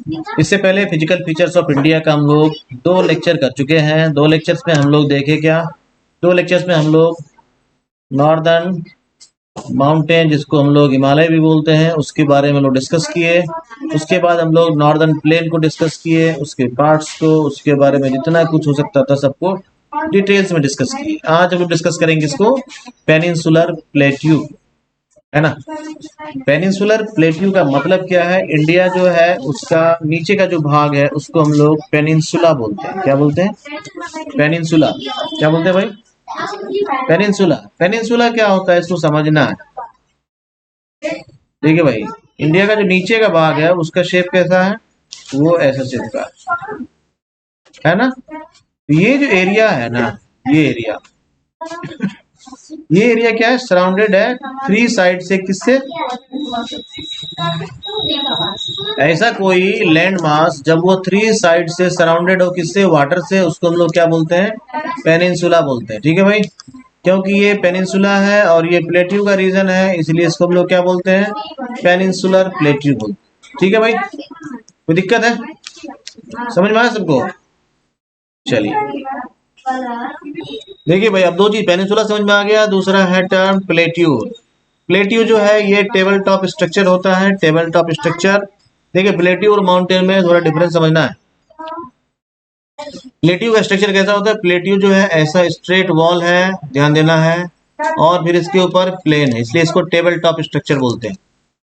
इससे पहले physical features of India का हम लोग 2 लेक्चर कर चुके हैं। 2 लेक्चर्स में हम लोग देखे क्या, 2 लेक्चर्स में हम लोग नॉर्दर्न माउंटेन, जिसको हम लोग हिमालय भी बोलते हैं, उसके बारे में लोग डिस्कस किए। उसके बाद हम लोग नॉर्दर्न प्लेन को डिस्कस किए, उसके पार्ट्स को, उसके बारे में जितना कुछ हो सकता था सबको डिटेल्स में डिस्कस किए। आज हम लोग डिस्कस करेंगे इसको पेनिनसुलर प्लेट्यू, है ना। पेनिनसुलर प्लेट्यू का मतलब क्या है, इंडिया जो है उसका नीचे का जो भाग है उसको हम लोग पेनिनसुला बोलते हैं। क्या बोलते हैं? पेनिनसुला। क्या बोलते हैं भाई? पेनिनसुला। पेनिनसुला क्या होता है इसको समझना है। ठीक है भाई, इंडिया का जो नीचे का भाग है उसका शेप कैसा है, वो ऐसा शेप का है ना। ये जो एरिया है ना, ये एरिया क्या है, सराउंडेड है 3 साइड से। किससे? ऐसा कोई लैंड मास जब वो 3 साइड से सराउंडेड हो, किससे? वाटर से, उसको हम लोग क्या बोलते हैं? पेनिनसुला बोलते हैं। ठीक है भाई, क्योंकि ये पेनिनसुला है और ये प्लेट्यू का रीजन है, इसलिए इसको हम लोग क्या बोलते हैं? पेनिनसुलर प्लेट्यू बोलते हैं। ठीक है भाई, कोई दिक्कत है? समझ में आया सबको? चलिए देखिए भाई, अब 2 चीज, पेनिनसुला समझ में आ गया, दूसरा है टर्म प्लेट्यू। प्लेट्यू जो है ये टेबल टॉप स्ट्रक्चर होता है, टेबल टॉप स्ट्रक्चर। देखिए प्लेट्यू और माउंटेन में थोड़ा डिफरेंस समझना है। प्लेट्यू का स्ट्रक्चर कैसा होता है? प्लेट्यू जो है ऐसा स्ट्रेट वॉल है, ध्यान देना है, और फिर इसके ऊपर प्लेन है, इसलिए इसको टेबल टॉप स्ट्रक्चर बोलते हैं।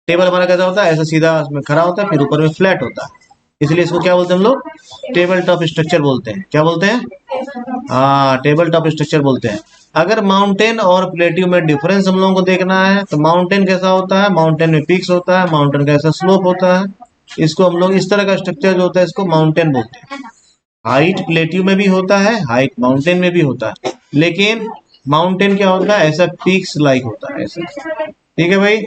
टेबल हमारा कैसा होता है? ऐसा सीधा उसमें खड़ा होता है, फिर ऊपर में फ्लैट होता है, इसलिए इसको क्या बोलते हैं हम लोग? टेबल टॉप स्ट्रक्चर बोलते हैं। क्या बोलते हैं? हाँ, टेबल टॉप स्ट्रक्चर बोलते हैं। अगर माउंटेन और प्लेट्यू में डिफरेंस हम लोगों को देखना है तो माउंटेन कैसा होता है? माउंटेन में पीक्स होता है, माउंटेन का ऐसा स्लोप होता है, इसको हम लोग, इस तरह का स्ट्रक्चर जो होता है इसको माउंटेन बोलते हैं। हाइट प्लेट्यू में भी होता है, हाइट माउंटेन में भी होता है, लेकिन माउंटेन क्या होता है? ऐसा पीक्स लाइक होता है, ऐसा। ठीक है भाई,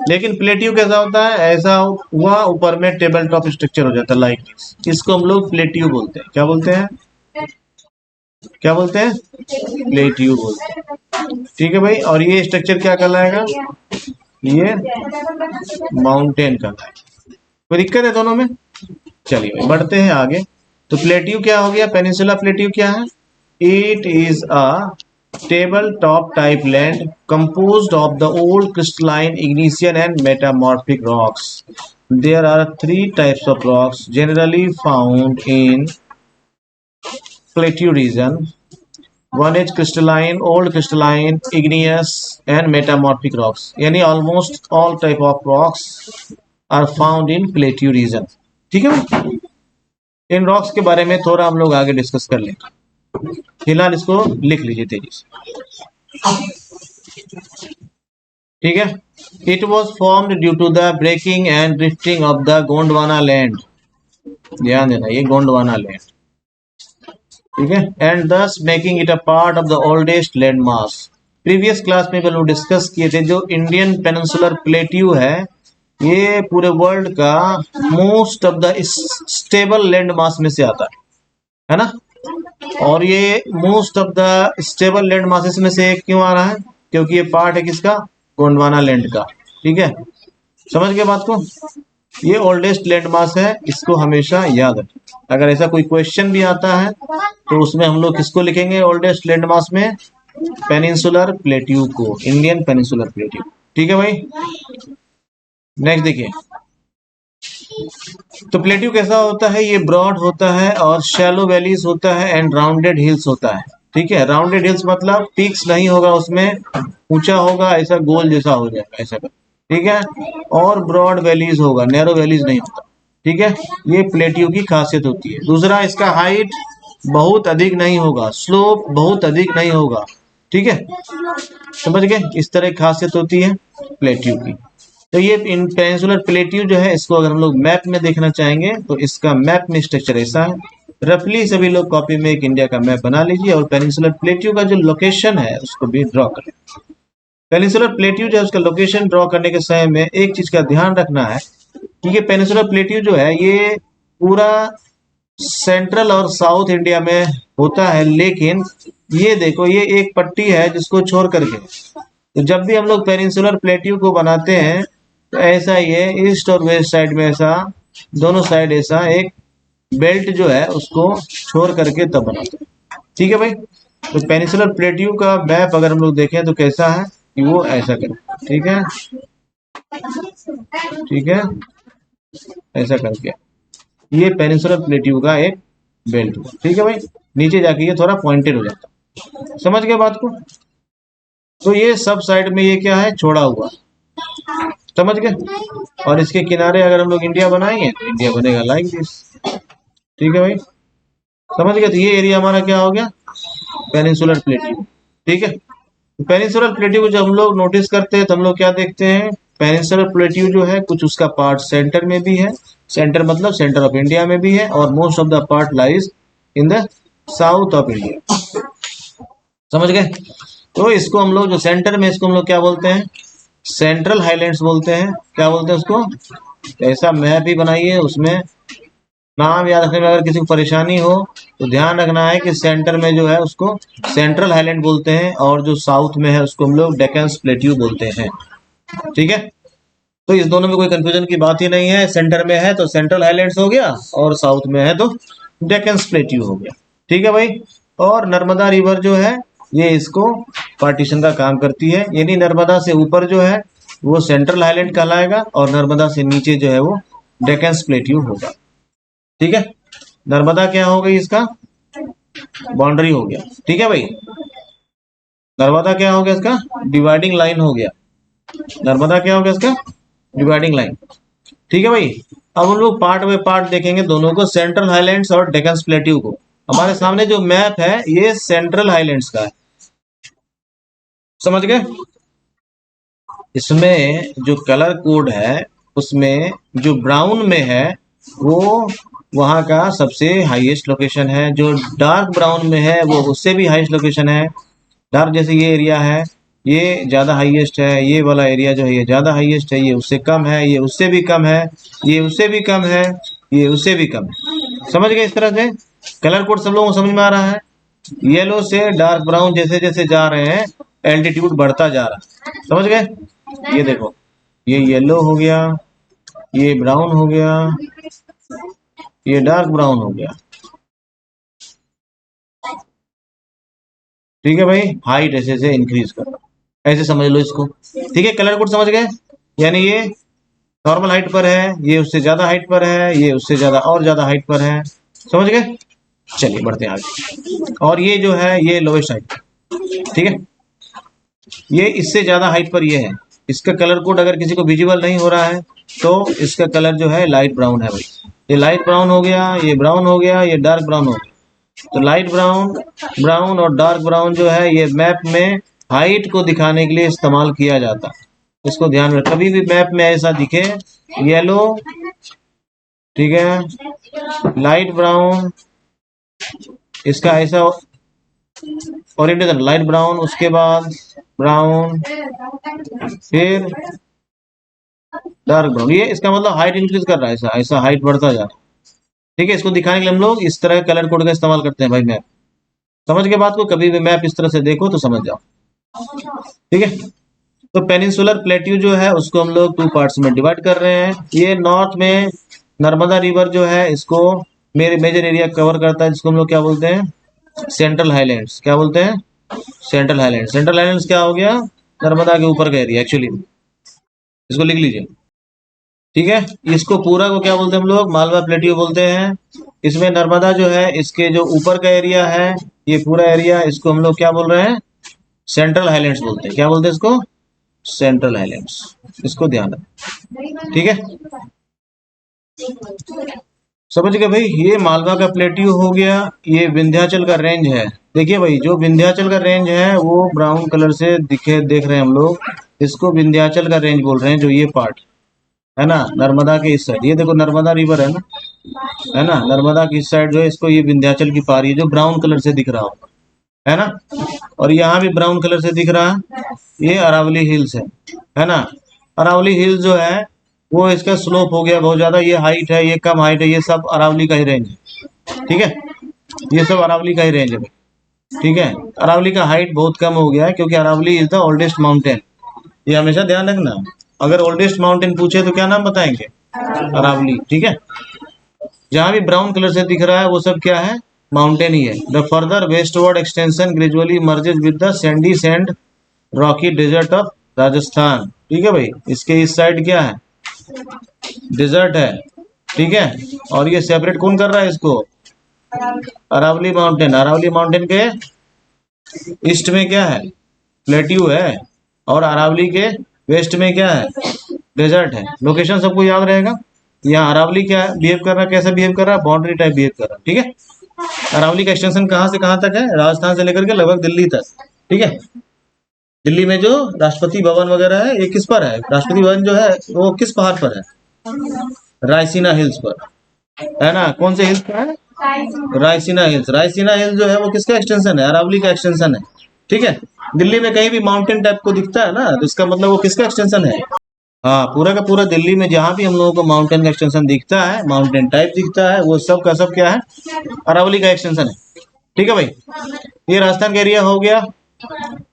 लेकिन प्लेट्यू कैसा होता है? ऐसा हुआ, ऊपर में टेबल टॉप स्ट्रक्चर हो जाता है लाइक दिस, इसको हम लोग प्लेट्यू बोलते हैं। क्या बोलते हैं? क्या बोलते हैं? प्लेट्यू बोलते हैं। ठीक है भाई, और ये स्ट्रक्चर क्या कहलाएगा? ये माउंटेन कहलाएगा। कोई दिक्कत है दोनों में? चलिए भाई बढ़ते हैं आगे। तो प्लेट्यू क्या हो गया? पेनिनसुला प्लेट्यू क्या है? It is a table top type land composed of the old crystalline igneous and metamorphic rocks. There are 3 types of rocks generally found in plateau region. One is crystalline, old crystalline, igneous and metamorphic rocks. यानी almost all type of rocks are found in plateau region. ठीक है, in rocks के बारे में थोड़ा हम लोग आगे डिस्कस कर लेंगे, फिलहाल इसको लिख लीजिए तेजी से। ठीक है, it was formed due to the breaking and drifting of the Gondwana land. ध्यान देना, ये गोंडवाना लैंड। ठीक है, and thus making it a part of the oldest land mass. Previous class में हम लोग डिस्कस किए थे, जो इंडियन पेनिनसुलर प्लेट्यू है ये पूरे वर्ल्ड का most of the stable land mass में से आता है ना। और ये most of the stable land masses में से क्यों आ रहा है? क्योंकि ये पार्ट है किसका? गोंडवाना लैंड का। ठीक है, समझ गए बात को? ये ओल्डेस्ट लैंड मास है, इसको हमेशा याद रखें। अगर ऐसा कोई क्वेश्चन भी आता है तो उसमें हम लोग किसको लिखेंगे ओल्डेस्ट लैंड मास में? पेनिनसुलर प्लेट्यू को, इंडियन पेनिनसुलर प्लेट्यू। ठीक है भाई, नेक्स्ट देखिए। तो प्लेट्यू कैसा होता है? ये ब्रॉड होता है और शैलो वैलीज होता है एंड राउंडेड हिल्स होता है। ठीक है, राउंडेड हिल्स मतलब पीक्स नहीं होगा उसमें, ऊंचा होगा, ऐसा गोल जैसा हो जाएगा ऐसा कर। ठीक है, और ब्रॉड वैलीज होगा, नैरो वैलीज नहीं होता। ठीक है, ये प्लेट्यू की खासियत होती है। दूसरा, इसका हाइट बहुत अधिक नहीं होगा, स्लोप बहुत अधिक नहीं होगा। ठीक है, समझ गए? इस तरह की खासियत होती है प्लेट्यू की। तो ये पेनिनसुलर प्लेट्यू जो है, इसको अगर हम लोग मैप में देखना चाहेंगे तो इसका मैप में स्ट्रक्चर ऐसा है। रफली सभी लोग कॉपी में एक इंडिया का मैप बना लीजिए और पेनिनसुलर प्लेट्यू का जो लोकेशन है उसको भी ड्रॉ करें। पेनिनसुलर प्लेट्यू जो है उसका लोकेशन ड्रॉ करने के समय में एक चीज का ध्यान रखना है कि ये पेनिनसुलर प्लेट्यू जो है ये पूरा सेंट्रल और साउथ इंडिया में होता है, लेकिन ये देखो ये एक पट्टी है जिसको छोड़ करके, तो जब भी हम लोग पेनिनसुलर प्लेट्यू को बनाते हैं तो ऐसा ये ईस्ट और वेस्ट साइड में ऐसा दोनों साइड ऐसा एक बेल्ट जो है उसको छोड़ करके तब बनाते हैं। ठीक है भाई। तो पेनिसुलर प्लेट्यू का मैप अगर हम लोग देखें तो कैसा है कि वो ऐसा करें। ठीक है, ठीक है, ऐसा करके ये पेनिसुलर प्लेट्यू का एक बेल्ट हुआ। ठीक है भाई, नीचे जाके ये थोड़ा पॉइंटेड हो जाता है। समझ गए बात को। तो ये सब साइड में ये क्या है, छोड़ा हुआ। समझ गए। और इसके किनारे अगर हम लोग इंडिया बनाएंगे तो इंडिया बनेगा लाइक दिस। ठीक है भाई, समझ गए। तो ये एरिया हमारा क्या हो गया, पेनिनसुलर प्लेट्यू। ठीक है। पेनिनसुलर प्लेट्यू को जब हम लोग नोटिस करते हैं तो हम लोग क्या देखते हैं, पेनिनसुलर प्लेट्यू जो है कुछ उसका पार्ट सेंटर में भी है, सेंटर मतलब सेंटर ऑफ इंडिया में भी है, और most of the part lies in the south of India. समझ गए। तो इसको हम लोग जो सेंटर में, इसको हम लोग क्या बोलते हैं, सेंट्रल हाईलैंड्स बोलते हैं। क्या बोलते हैं उसको। ऐसा मैप भी बनाइए, उसमें नाम याद रखने में अगर किसी को परेशानी हो तो ध्यान रखना है कि सेंटर में जो है उसको सेंट्रल हाईलैंड बोलते हैं, और जो साउथ में है उसको हम लोग डेक्कन प्लेट्यू बोलते हैं। ठीक है। तो इस दोनों में कोई कंफ्यूजन की बात ही नहीं है। सेंटर में है तो सेंट्रल हाईलैंड्स हो गया, और साउथ में है तो डेक्कन प्लेट्यू हो गया। ठीक है भाई। और नर्मदा रिवर जो है ये इसको पार्टीशन का काम करती है, यानी नर्मदा से ऊपर जो है वो सेंट्रल हाईलैंड कहलाएगा, और नर्मदा से नीचे जो है वो डेक्कन प्लेट्यू होगा। ठीक है। नर्मदा क्या हो गई, इसका बाउंड्री हो गया। ठीक है भाई। नर्मदा क्या हो गया, इसका डिवाइडिंग लाइन हो गया। नर्मदा क्या हो गया, इसका डिवाइडिंग लाइन। ठीक है भाई। अब हम लोग पार्ट बाय पार्ट देखेंगे दोनों को, सेंट्रल हाईलैंड्स और डेक्कन प्लेट्यू को। हमारे सामने जो मैप है ये सेंट्रल हाईलैंड्स का है। समझ गए। इसमें जो कलर कोड है उसमें जो ब्राउन में है वो वहाँ का सबसे हाईएस्ट लोकेशन है, जो डार्क ब्राउन में है वो उससे भी हाईएस्ट लोकेशन है। डार्क जैसे ये एरिया है ये ज़्यादा हाईएस्ट है, ये वाला एरिया जो है ये ज़्यादा हाईएस्ट है, ये उससे कम है, ये उससे भी कम है, ये उससे भी कम है, ये उससे भी कम है। समझ गए। इस तरह से कलर कोड सब लोगों को समझ में आ रहा है। येलो से डार्क ब्राउन जैसे जैसे जा रहे हैं एल्टीट्यूड बढ़ता जा रहा है। समझ गए। ये देखो, ये येलो हो गया, ये ब्राउन हो गया, ये डार्क ब्राउन हो गया। ठीक है भाई। हाइट ऐसे ऐसे इंक्रीज कर रहा है, ऐसे समझ लो इसको। ठीक है, कलर कोड समझ गए। यानी ये नॉर्मल हाइट पर है, ये उससे ज्यादा हाइट पर है, ये उससे ज्यादा और ज्यादा हाइट पर है। समझ गए। चलिए बढ़ते हैं आगे। और ये जो है ये लोवेस्ट हाइट। ठीक है, ये इससे ज्यादा हाइट पर ये है। इसका कलर कोड अगर किसी को विजिबल नहीं हो रहा है तो इसका कलर जो है लाइट ब्राउन है भाई। ये लाइट ब्राउन हो गया, ये ब्राउन हो गया, ये डार्क ब्राउन हो गया। तो लाइट ब्राउन, ब्राउन और डार्क ब्राउन जो है ये मैप में हाइट को दिखाने के लिए इस्तेमाल किया जाता है। इसको ध्यान में, कभी भी मैप में ऐसा दिखे येलो, ठीक है, लाइट ब्राउन, इसका ऐसा ओरिएंटेशन लाइट ब्राउन, उसके बाद ब्राउन, फिर डार्क ब्राउन, ये इसका मतलब हाइट इंक्रीज कर रहा है, ऐसा ऐसा हाइट बढ़ता जा रहा है। ठीक है, इसको दिखाने के लिए हम लोग इस तरह के कलर कोड का इस्तेमाल करते हैं भाई। मैप समझ के बात को, कभी भी मैप इस तरह से देखो तो समझ जाओ। ठीक है। तो पेनिनसुलर प्लेट्यू जो है उसको हम लोग टू पार्ट्स में डिवाइड कर रहे हैं। ये नॉर्थ में नर्मदा रिवर जो है इसको मेरे मेजर एरिया कवर करता है, जिसको हम लोग क्या बोलते हैं, सेंट्रल हाईलैंड्स। क्या बोलते हैं, सेंट्रल हाईलैंड्स। सेंट्रल हाईलैंड्स क्या हो गया, नर्मदा के ऊपर का एरिया एक्चुअली। इसको लिख लीजिए। ठीक है। इसको पूरा को क्या बोलते हैं हम लोग, मालवा प्लेट्यू बोलते हैं। इसमें नर्मदा जो है इसके जो ऊपर का एरिया है ये पूरा एरिया, इसको हम लोग क्या बोल रहे हैं, सेंट्रल हाईलैंड्स बोलते हैं। क्या बोलते हैं इसको, सेंट्रल हाईलैंड्स। इसको ध्यान रखें। ठीक है, समझ गए भाई। ये मालवा का प्लेट्यू हो गया, ये विंध्याचल का रेंज है। देखिए भाई, जो विंध्याचल का रेंज है वो ब्राउन कलर से दिखे देख रहे हैं हम लोग, इसको विंध्याचल का रेंज बोल रहे हैं। जो ये पार्ट है ना नर्मदा के इस साइड, ये देखो नर्मदा रिवर है ना, नर्मदा की इस साइड जो है इसको ये विंध्याचल की पारी है, जो ब्राउन कलर से दिख रहा हो, है ना। और यहाँ भी ब्राउन कलर से दिख रहा है, ये अरावली हिल्स है ना। अरावली हिल्स जो है वो इसका स्लोप हो गया बहुत ज्यादा, ये हाइट है, ये कम हाइट है, ये सब अरावली का ही रेंज है। ठीक है, ये सब अरावली का ही रेंज है। ठीक है, अरावली का हाइट बहुत कम हो गया है क्योंकि Aravalli is the oldest mountain. ये हमेशा ध्यान रखना, अगर ओल्डेस्ट माउंटेन पूछे तो क्या नाम बताएंगे, अरावली, ठीक है। जहां भी ब्राउन कलर से दिख रहा है वो सब क्या है, माउंटेन ही है। The further westward extension gradually merges with the sandy sand rocky desert of Rajasthan, ठीक है भाई। इसके इस साइड क्या है, डेजर्ट है, ठीक है। और ये सेपरेट कौन कर रहा है इसको, अरावली माउंटेन। अरावली माउंटेन के ईस्ट में क्या है, प्लेट्यू है, और अरावली के वेस्ट में क्या है, डेजर्ट है। लोकेशन सबको याद रहेगा। यहाँ अरावली क्या बिहेव कर रहा है, कैसे बिहेव कर रहा है, बाउंड्री टाइप बिहेव कर रहा है, ठीक है। अरावली का एक्सटेंशन कहाँ से कहाँ तक है, राजस्थान से लेकर के लगभग दिल्ली तक, ठीक है। दिल्ली में जो राष्ट्रपति भवन वगैरह है ये किस पर है, राष्ट्रपति भवन जो है वो किस पहाड़ पर है, रायसीना हिल्स पर, है ना। कौन से हिल्स पर है, रायसीना हिल्स। रायसीना हिल्स जो है वो किसका एक्सटेंशन है, अरावली का एक्सटेंशन है, ठीक है। दिल्ली में कहीं भी माउंटेन टाइप को दिखता है ना, तो इसका मतलब वो किसका एक्सटेंशन है। हाँ, पूरा का पूरा दिल्ली में जहाँ भी हम लोगों को माउंटेन का एक्सटेंशन दिखता है, माउंटेन टाइप दिखता है, वो सब का सब क्या है, अरावली का एक्सटेंशन है, ठीक है भाई। ये राजस्थान का एरिया हो गया।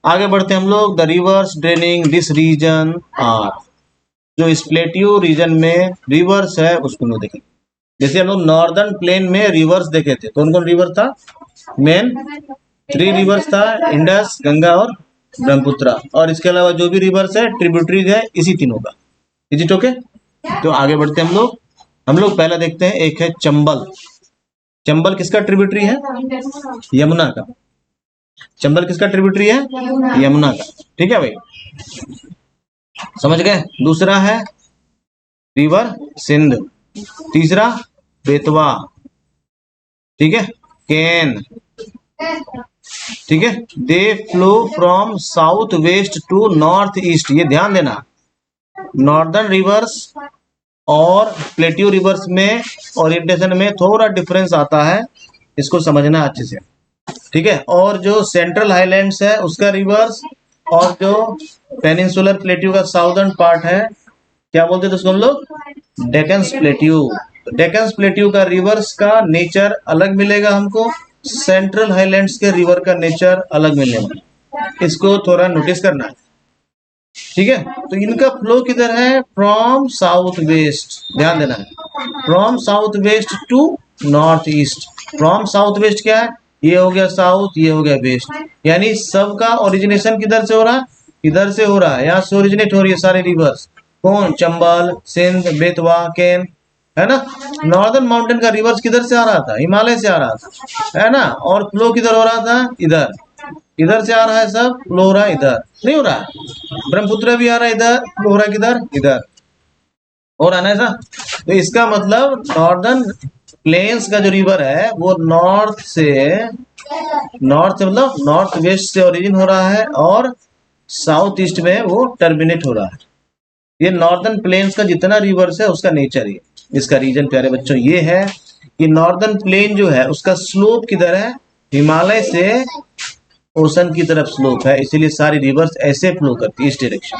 आगे बढ़ते हैं हम लोग। The rivers draining this region are, जो इस प्लेट्यू रीजन में रिवर्स है उसको हम लोग देखेंगे। जैसे हम लोग नॉर्दर्न प्लेन में रिवर्स देखे थे, कौन कौन रिवर था, मेन 3 रिवर्स था, इंडस, गंगा और ब्रह्मपुत्र। और इसके अलावा जो भी रिवर्स है ट्रिब्यूटरीज है इसी तीनों का। Is it okay. तो आगे बढ़ते हैं हम लोग पहला देखते हैं, एक है चंबल। चंबल किसका ट्रिब्यूटरी है, यमुना का। चंबल किसका ट्रिब्यूटरी है, यमुना का, ठीक है भाई, समझ गए। दूसरा है रिवर सिंध, तीसरा बेतवा, ठीक है, केन, ठीक है। They flow from south west to north east. ये ध्यान देना, नॉर्दर्न रिवर्स और प्लेट्यू रिवर्स में ओरिएंटेशन में थोड़ा डिफरेंस आता है, इसको समझना अच्छे से, ठीक है। और जो सेंट्रल हाईलैंड्स है उसका रिवर्स, और जो पेनिनसुलर प्लेट्यू का साउदर्न पार्ट है, क्या बोलते थे उसको हम लोग, डेक्कन प्लेट्यू। डेक्कन प्लेट्यू का रिवर्स का नेचर अलग मिलेगा हमको, सेंट्रल हाईलैंड्स के रिवर का नेचर अलग मिलेगा, इसको थोड़ा नोटिस करना है, ठीक है। तो इनका फ्लो किधर है, फ्रॉम साउथ वेस्ट, ध्यान देना है, from south west to north east. From south west क्या है, ये हो गया साउथ, ये हो गया वेस्ट, यानी सबका ओरिजिनेशन किधर से हो रहा है, इधर से हो रहा है, यहाँ से ओरिजिनेट हो रही है सारे रिवर्स। कौन, चंबल, सिंध, बेतवा, केन, है ना। नॉर्दर्न माउंटेन का रिवर्स किधर से आ रहा था, हिमालय से आ रहा था, है ना। और फ्लो किधर हो रहा था, इधर, इधर से आ रहा है सब, फ्लो हो रहा है इधर, नहीं हो रहा है। ब्रह्मपुत्र भी आ रहा है इधर, फ्लो हो रहा है किधर, इधर हो रहा है ना ऐसा। तो इसका मतलब नॉर्दर्न प्लेन्स का जो रिवर है वो नॉर्थ से मतलब नॉर्थ वेस्ट से ओरिजिन हो रहा है, और साउथ ईस्ट में वो टर्मिनेट हो रहा है। ये नॉर्दर्न प्लेन्स का जितना रिवर्स है उसका नेचर है, इसका रीजन प्यारे बच्चों ये है कि नॉर्दर्न प्लेन जो है उसका स्लोप किधर है, हिमालय से ओशन की तरफ स्लोप है, इसीलिए सारी रिवर्स ऐसे फ्लो करती है इस डायरेक्शन,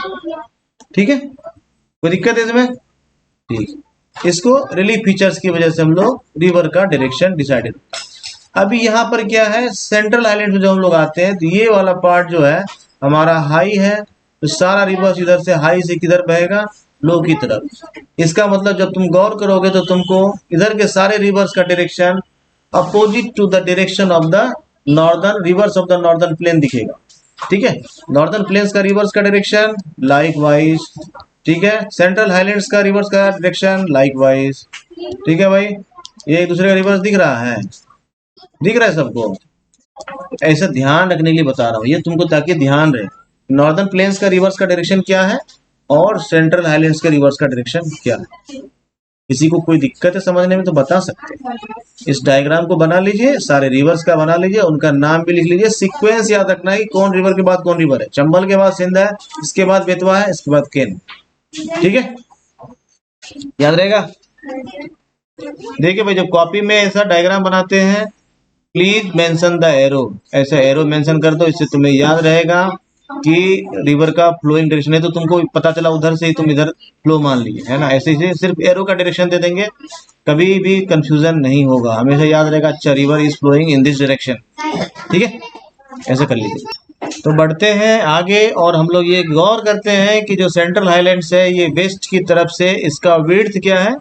ठीक है। कोई दिक्कत है इसमें, ठीक। इसको रिलीफ फीचर्स की वजह से हम लोग रिवर का डायरेक्शन डिसाइडेड। अभी यहाँ पर क्या है, सेंट्रल आइलैंड में जो हम लोग आते हैं तो ये वाला पार्ट जो है हमारा हाई है, तो सारा रिवर्स इधर से हाई से किधर बहेगा, लो की तरफ। इसका मतलब जब तुम गौर करोगे तो तुमको इधर के सारे रिवर्स का direction opposite to the direction of the northern rivers of the northern plain दिखेगा, ठीक है। नॉर्दर्न प्लेन्स का रिवर्स का डायरेक्शन लाइक वाइज, ठीक है। सेंट्रल हाईलैंड्स का रिवर्स का डायरेक्शन लाइक वाइज, ठीक है भाई। ये एक दूसरे का रिवर्स दिख रहा है, दिख रहा है सबको, ऐसा ध्यान रखने के लिए बता रहा हूँ ये तुमको, ताकि ध्यान रहे नॉर्दर्न प्लेन्स का रिवर्स का डायरेक्शन क्या है और सेंट्रल हाईलैंड्स का रिवर्स का डायरेक्शन क्या है। किसी को कोई दिक्कत है समझने में तो बता सकते हैं। इस डायग्राम को बना लीजिए, सारे रिवर्स का बना लीजिए, उनका नाम भी लिख लीजिए, सीक्वेंस याद रखना है कि कौन रिवर के बाद कौन रिवर है। चंबल के बाद सिंध है, इसके बाद बेतवा है, इसके बाद केन, ठीक है, याद रहेगा। देखिए भाई जब कॉपी में ऐसा डायग्राम बनाते हैं प्लीज मेंशन द एरो, ऐसा एरो मेंशन कर दो, इससे तुम्हें याद रहेगा कि रिवर का फ्लोइंग डायरेक्शन है, तो तुमको पता चला उधर से ही तुम इधर फ्लो मान लिए, है ना। ऐसे ही सिर्फ एरो का डायरेक्शन दे देंगे, कभी भी कंफ्यूजन नहीं होगा, हमेशा याद रहेगा अच्छा river is flowing in this direction, ठीक है, ऐसा कर लीजिए। तो बढ़ते हैं आगे और हम लोग ये गौर करते हैं कि जो सेंट्रल हाईलैंड्स है ये वेस्ट की तरफ से इसका विड्थ क्या है,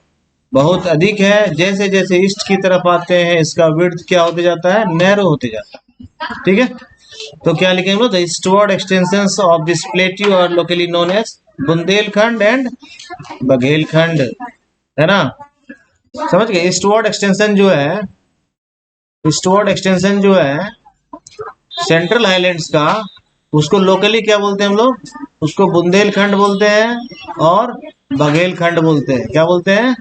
बहुत अधिक है। जैसे जैसे ईस्ट की तरफ आते हैं इसका विड्थ क्या होते जाता है, नैरो होते जाता है। ठीक है, तो क्या लिखेंगे हम लोग, the eastward extensions of this plateau are locally known as Bundelkhand and Baghelkhand, है ना। समझ गए, ईस्टवर्ड एक्सटेंशन जो है, ईस्टवर्ड एक्सटेंशन जो है सेंट्रल हाईलैंड्स का, उसको लोकली क्या बोलते हैं हम लोग, उसको बुंदेलखंड बोलते हैं और बघेलखंड बोलते हैं। क्या बोलते हैं,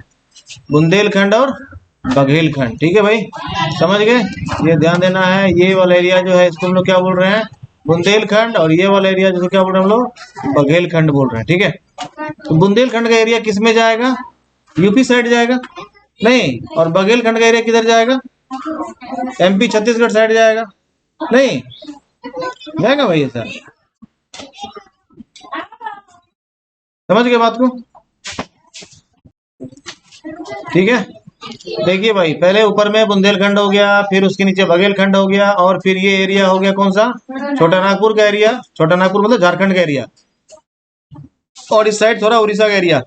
बुंदेलखंड और बघेलखंड। ठीक है भाई, समझ गए, ये ध्यान देना है। ये वाला एरिया जो है इसको हम लोग क्या बोल रहे हैं, बुंदेलखंड, और ये वाला एरिया जिसको क्या बोल रहे हैं हम लोग, बघेलखंड बोल रहे हैं। ठीक है, तो बुंदेलखंड का एरिया किस में जाएगा, यूपी साइड जाएगा नहीं, और बघेलखंड का एरिया किधर जाएगा, एमपी छत्तीसगढ़ साइड जाएगा नहीं, जाएगा भाई ऐसा। समझ गए बात को, ठीक है। देखिए भाई, पहले ऊपर में बुंदेलखंड हो गया, फिर उसके नीचे बघेलखंड हो गया, और फिर ये एरिया हो गया कौन सा, छोटा नागपुर का एरिया। छोटा नागपुर मतलब झारखंड का एरिया, और इस साइड थोड़ा उड़ीसा का एरिया।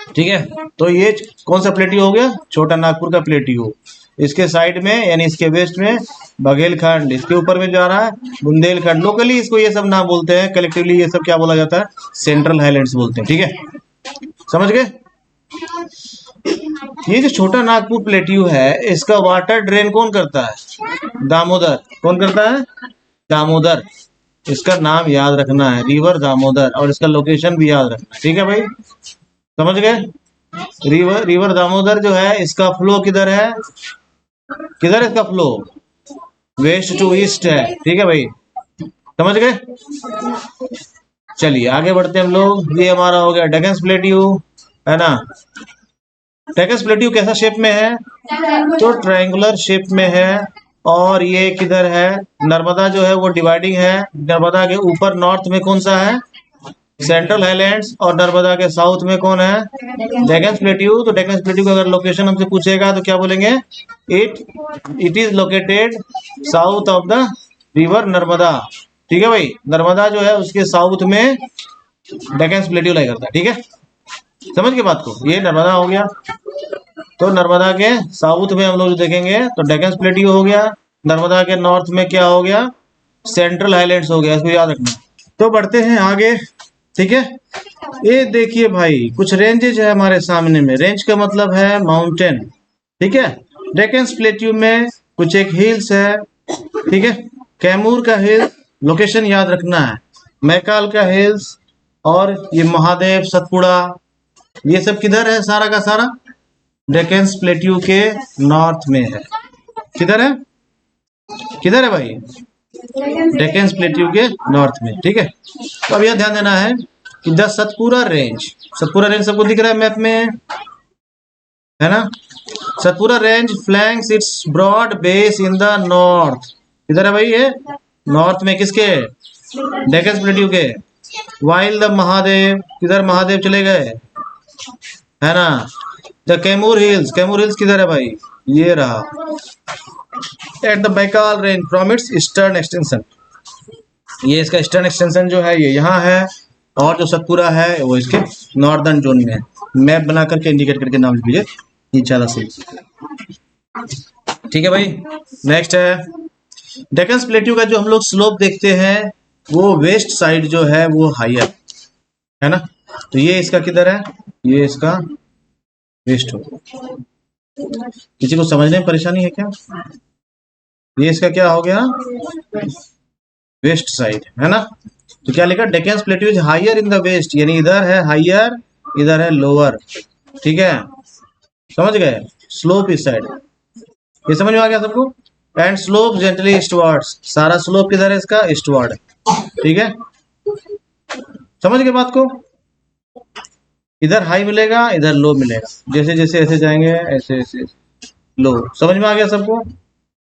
ठीक है, तो ये कौन सा प्लेट्यू हो गया, छोटा नागपुर का प्लेट्यू। इसके साइड में यानी इसके वेस्ट में बघेलखंड, इसके ऊपर में जा रहा है बुंदेलखंड। लोकली इसको ये सब नाम बोलते हैं, कलेक्टिवली ये सब क्या बोला जाता है, सेंट्रल हाईलैंड्स बोलते हैं। ठीक है, समझ गए। ये जो छोटा नागपुर प्लेट्यू है इसका वाटर ड्रेन कौन करता है, दामोदर। कौन करता है, दामोदर। इसका नाम याद रखना है, रिवर दामोदर, और इसका लोकेशन भी याद रखना है। ठीक है भाई, समझ गए। रिवर दामोदर जो है इसका फ्लो किधर है, किधर है इसका फ्लो, वेस्ट टू ईस्ट है। ठीक है भाई, समझ गए। चलिए आगे बढ़ते हैं हम लोग। ये हमारा हो गया डेक्कन प्लेट्यू, है ना। डेक्कन प्लेट्यू कैसा शेप में है, तो ट्रायंगुलर शेप में है। और ये किधर है, नर्मदा जो है वो डिवाइडिंग है। नर्मदा के ऊपर नॉर्थ में कौन सा है, सेंट्रल हाईलैंड्स, और नर्मदा के साउथ में कौन है, डेक्कन प्लेट्यू। तो डेक्कन प्लेट्यू का अगर लोकेशन हमसे पूछेगा तो क्या बोलेंगे, it is located south of the river Narmada. ठीक है भाई, नर्मदा जो है उसके साउथ में डेक्कन प्लेट्यू लाई करता है। ठीक है, समझ के बात को, ये नर्मदा हो गया। तो नर्मदा के साउथ में हम लोग देखेंगे तो डेक्कन प्लेट्यू हो गया, नर्मदा के नॉर्थ में क्या हो गया, सेंट्रल हाईलैंड्स हो गया, इसको याद रखना। तो बढ़ते हैं आगे। ठीक है, ये देखिए भाई कुछ रेंजेज है हमारे सामने में। रेंज का मतलब है माउंटेन। ठीक है, डेक्कन प्लेट्यू में कुछ एक हिल्स है। ठीक है, कैमूर का हिल्स लोकेशन याद रखना है, मैकाल का हिल्स, और ये महादेव, सतपुड़ा, ये सब किधर है, सारा का सारा डेक्कन प्लेट्यू के नॉर्थ में है। किधर है, किधर है भाई, डेक्कन प्लेट्यू के नॉर्थ में। ठीक है, तो अब यह ध्यान देना है कि the Satpura range, Satpura range सबको दिख रहा है मैप में, है ना। Satpura range flanks its broad base in the north. किधर है भाई, ये नॉर्थ में, किसके, डेक्कन प्लेट्यू के। वाइल द महादेव, किधर महादेव चले गए, है ना। The Kaimur hills, Kaimur hills किधर है भाई, ये रहा। At the Baikal range from its eastern extension, ये इसका ईस्टर्न एक्सटेंशन जो है ये यहाँ है, और जो सतपुरा है वो इसके नॉर्दर्न जोन में है। मैप बना करके इंडिकेट करके नाम लिख लीजिए, ये ज्यादा सही। ठीक है भाई, नेक्स्ट है डेक्कन प्लेट्यू का जो हम लोग स्लोप देखते हैं वो वेस्ट साइड जो है वो हाइयर है ना। तो ये इसका किधर है, ये इसका वेस्ट हो। किसी को समझने में परेशानी है क्या, ये इसका क्या हो गया, वेस्ट साइड, है ना। तो क्या लिखा, Deccan plateau is higher in the west, यानी इधर है हाइयर, इधर है लोअर। ठीक है, समझ गए, स्लोप इस साइड, ये समझ में आ गया सबको। एंड स्लोप जेंटली ईस्टवर्ड्स, सारा स्लोप किधर है इसका, ईस्टवर्ड। ठीक है, समझ गए बात को। इधर हाई मिलेगा, इधर लो मिलेगा, जैसे जैसे ऐसे जाएंगे ऐसे ऐसे लो। समझ में आ गया सबको,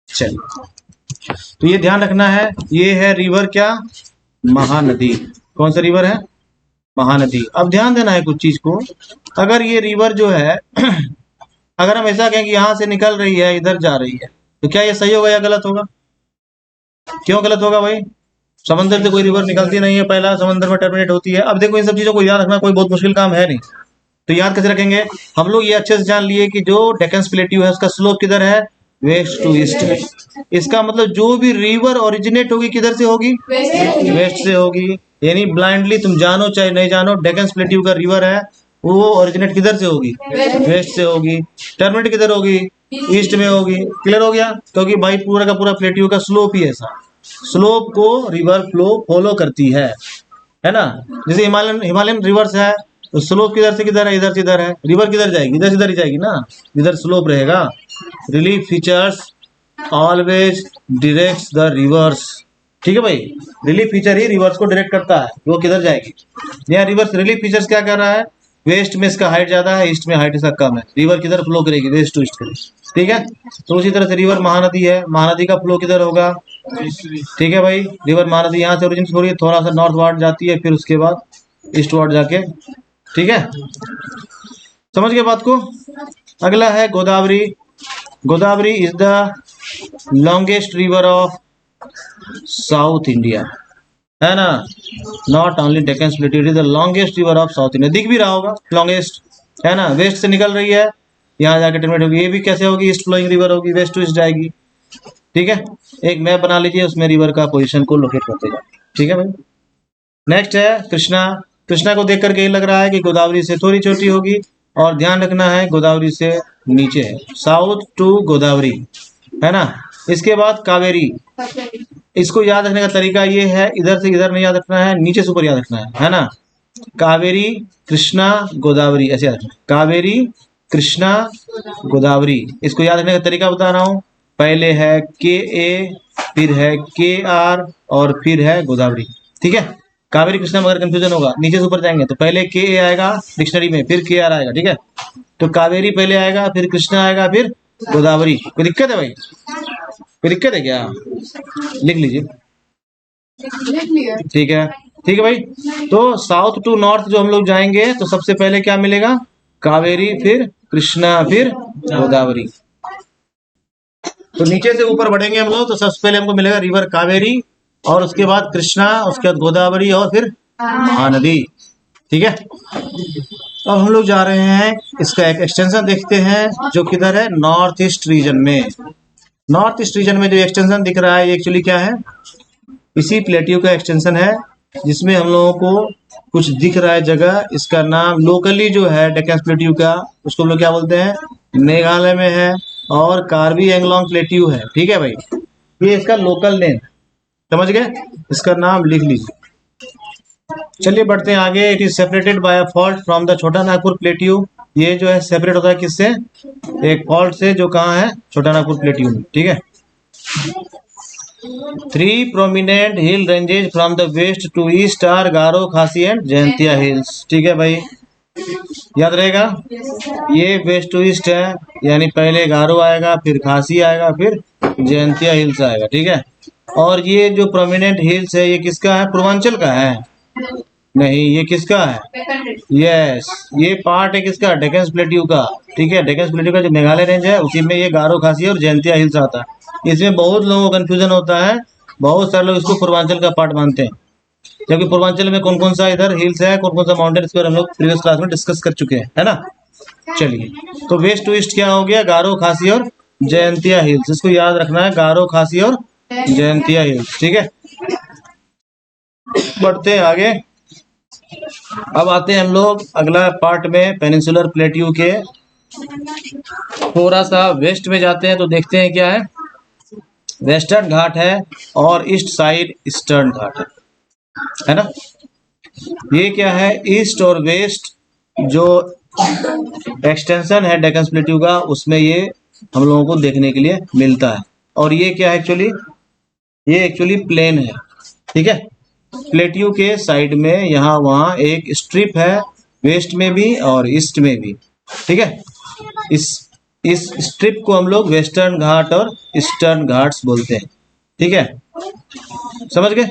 चलिए। तो ये ध्यान रखना है, ये है रिवर क्या, महानदी। कौन सा रिवर है, महानदी। अब ध्यान देना है कुछ चीज को, अगर ये रिवर जो है अगर हम ऐसा कहें कि यहाँ से निकल रही है इधर जा रही है, तो क्या ये सही होगा या गलत होगा, क्यों गलत होगा भाई, समंदर से कोई रिवर निकलती नहीं है, पहला समंदर में टर्मिनेट होती है। अब देखो इन सब चीजों को याद रखना कोई बहुत मुश्किल काम है नहीं, तो याद कैसे रखेंगे हम लोग, ये अच्छे से जान लिए कि जो डेक्कन प्लेट्यू है उसका स्लोप किधर है, वेस्ट टू ईस्ट में। इसका मतलब जो भी रिवर ओरिजिनेट होगी किधर से होगी, वेस्ट से होगी। यानी ब्लाइंडली तुम जानो चाहे नहीं जानो, डेक्कन प्लेट्यू का रिवर है वो ओरिजिनेट किधर से होगी, वेस्ट से होगी। टर्मिनेट किधर होगी, ईस्ट में होगी। क्लियर हो गया, क्योंकि भाई पूरा का पूरा प्लेट्यू का स्लोप ही ऐसा, स्लोप को रिवर फ्लो फॉलो करती है ना। जैसे हिमालयन हिमालयन रिवर्स है तो स्लोप किधर से किधर है, इधर से इधर है। रिवर किधर जाएगी, इधर से इधर ही जाएगी ना, इधर स्लोप रहेगा। Relief features always directs the reverse, ठीक है भाई। रिलीफ फीचर ही रिवर्स को डायरेक्ट करता है वो किधर जाएगी। यहाँ रिवर्स रिलीफ फीचर्स क्या कर रहा है, वेस्ट में इसका हाइट ज्यादा है, ईस्ट में हाइट इसका कम है। रिवर किधर फ्लो करेगी, वेस्ट टू ईस्ट करेगी, ठीक है। तो उसी तरह से रिवर महानदी है, महानदी का फ्लो किधर होगा, ठीक है भाई। रिवर महानदी यहाँ से ओरिजिन हो रही है, थोड़ा सा नॉर्थ वार्ड जाती है, फिर उसके बाद ईस्ट वार्ड जाके, ठीक है। समझ गए बात को। अगला है Godavari. Godavari is the longest river of south India, है ना। Not only Deccan plateau, it is the longest river of south India. दिख भी रहा होगा लॉन्गेस्ट, है ना। वेस्ट से निकल रही है, यहाँ जाके टर्मिनेट होगी। ये भी कैसे होगी, ईस्ट फ्लोइंग रिवर होगी, वेस्ट टू ईस्ट जाएगी, ठीक है। एक मैप बना लीजिए, उसमें रिवर का पोजीशन को लोकेट करते जाए, ठीक है भाई। नेक्स्ट है कृष्णा। कृष्णा को देख करके ये लग रहा है कि गोदावरी से थोड़ी छोटी होगी, और ध्यान रखना है गोदावरी से नीचे है, साउथ टू गोदावरी, है ना। इसके बाद कावेरी। इसको याद रखने का तरीका ये है, इधर से इधर नहीं याद रखना है, नीचे से ऊपर याद रखना है ना। कावेरी कृष्णा गोदावरी ऐसे याद रखना, कावेरी कृष्णा गोदावरी। इसको याद रखने का तरीका बता रहा हूँ, पहले है के ए, फिर है के आर, और फिर है गोदावरी, ठीक है। कावेरी कृष्णा में अगर कंफ्यूजन होगा, नीचे से ऊपर जाएंगे तो पहले के ए आएगा डिक्शनरी में, फिर के आर आएगा, ठीक है। तो कावेरी पहले आएगा, फिर कृष्णा आएगा, फिर गोदावरी। कोई दिक्कत है भाई, कोई दिक्कत है क्या, लिख लीजिए, ठीक है। ठीक है भाई। तो साउथ टू नॉर्थ जो हम लोग जाएंगे तो सबसे पहले क्या मिलेगा, कावेरी, फिर कृष्णा, फिर गोदावरी। तो नीचे से ऊपर बढ़ेंगे हम लोग तो सबसे पहले हमको मिलेगा रिवर कावेरी, और उसके बाद कृष्णा, उसके बाद गोदावरी, और फिर महानदी, ठीक है। अब हम लोग जा रहे हैं, इसका एक एक्सटेंशन देखते हैं जो किधर है, नॉर्थ ईस्ट रीजन में। नॉर्थ ईस्ट रीजन में जो एक्सटेंशन दिख रहा है एक्चुअली क्या है, इसी प्लेट्यू का एक्सटेंशन है, जिसमें हम लोगों को कुछ दिख रहा है जगह। इसका नाम लोकली जो है डेक्कन प्लेट्यू का, उसको हम लोग क्या बोलते हैं, मेघालय में है, और कार्बी एंगलोंग प्लेट्यू है, ठीक है भाई। ये इसका लोकल नेम, समझ गए, इसका नाम लिख लीजिए। चलिए बढ़ते हैं आगे। It is separated by a fault from the छोटा नागपुर प्लेट्यू। ये जो है सेपरेट होता है किससे, एक फॉल्ट से, जो कहाँ है, छोटा नागपुर प्लेट्यू में, ठीक है। 3 prominent hill ranges from the west to east are गारो, खासी एंड जयंतिया हिल्स, ठीक है भाई, याद रहेगा। ये वेस्ट टू ईस्ट है, यानी पहले गारो आएगा, फिर खासी आएगा, फिर जयंतिया हिल्स आएगा, ठीक है। और ये जो प्रोमिनेंट हिल्स है ये किसका है, पूर्वांचल का है, नहीं ये किसका है, यस ये पार्ट है किसका, डेक्कन प्लेट्यू का, ठीक है। डेक्कन प्लेट्यू का जो मेघालय रेंज है उसी में ये गारो, खासी और जयंतिया हिल्स आता है। इसमें बहुत लोगों को कंफ्यूजन होता है, बहुत सारे लोग इसको पूर्वांचल का पार्ट मानते हैं, जबकि पूर्वांचल में कौन कौन सा इधर हिल्स है, कौन कौन सा माउंटेन, इसके बारे में हम लोग प्रीवियस क्लास में डिस्कस कर चुके हैं, है ना। चलिए, तो वेस्ट टू ईस्ट क्या हो गया, गारो, खासी और जयंतिया हिल्स। इसको याद रखना है, गारो, खासी और जयंतिया हिल्स, ठीक है। बढ़ते हैं आगे। अब आते हैं हम लोग अगला पार्ट में, पेनिनसुलर प्लेट्यू के थोड़ा सा वेस्ट में जाते हैं तो देखते हैं क्या है, वेस्टर्न घाट है और ईस्ट साइड ईस्टर्न घाट है ना। ये क्या है, ईस्ट और वेस्ट जो एक्सटेंशन है डेक्कन प्लेट्यू का, उसमें ये हम लोगों को देखने के लिए मिलता है। और ये क्या है एक्चुअली, ये एक्चुअली प्लेन है, ठीक है। प्लेट्यू के साइड में यहाँ वहाँ एक स्ट्रिप है, वेस्ट में भी और ईस्ट में भी, ठीक है। इस स्ट्रिप को हम लोग वेस्टर्न घाट और ईस्टर्न घाट्स बोलते हैं, ठीक है। समझ गए,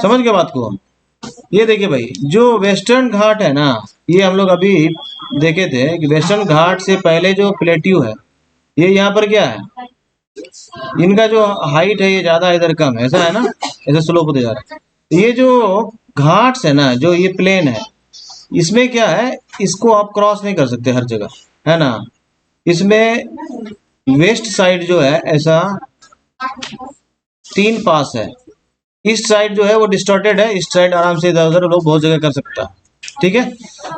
समझ गए बात को। ये देखिए भाई, जो वेस्टर्न घाट है ना, ये हम लोग अभी देखे थे कि वेस्टर्न घाट से पहले जो प्लेट्यू है, ये यहाँ पर क्या है, इनका जो हाइट है ये ज्यादा इधर कम है, ऐसा है ना, ऐसे स्लोप होते जा रहा है। तो ये जो घाट्स है ना, जो ये प्लेन है, इसमें क्या है, इसको आप क्रॉस नहीं कर सकते हर जगह, है ना। इसमें वेस्ट साइड जो है ऐसा 3 पास है, ईस्ट साइड जो है वो डिस्टॉर्टेड है, ईस्ट साइड आराम से इधर उधर लोग बहुत जगह कर सकता है, ठीक है।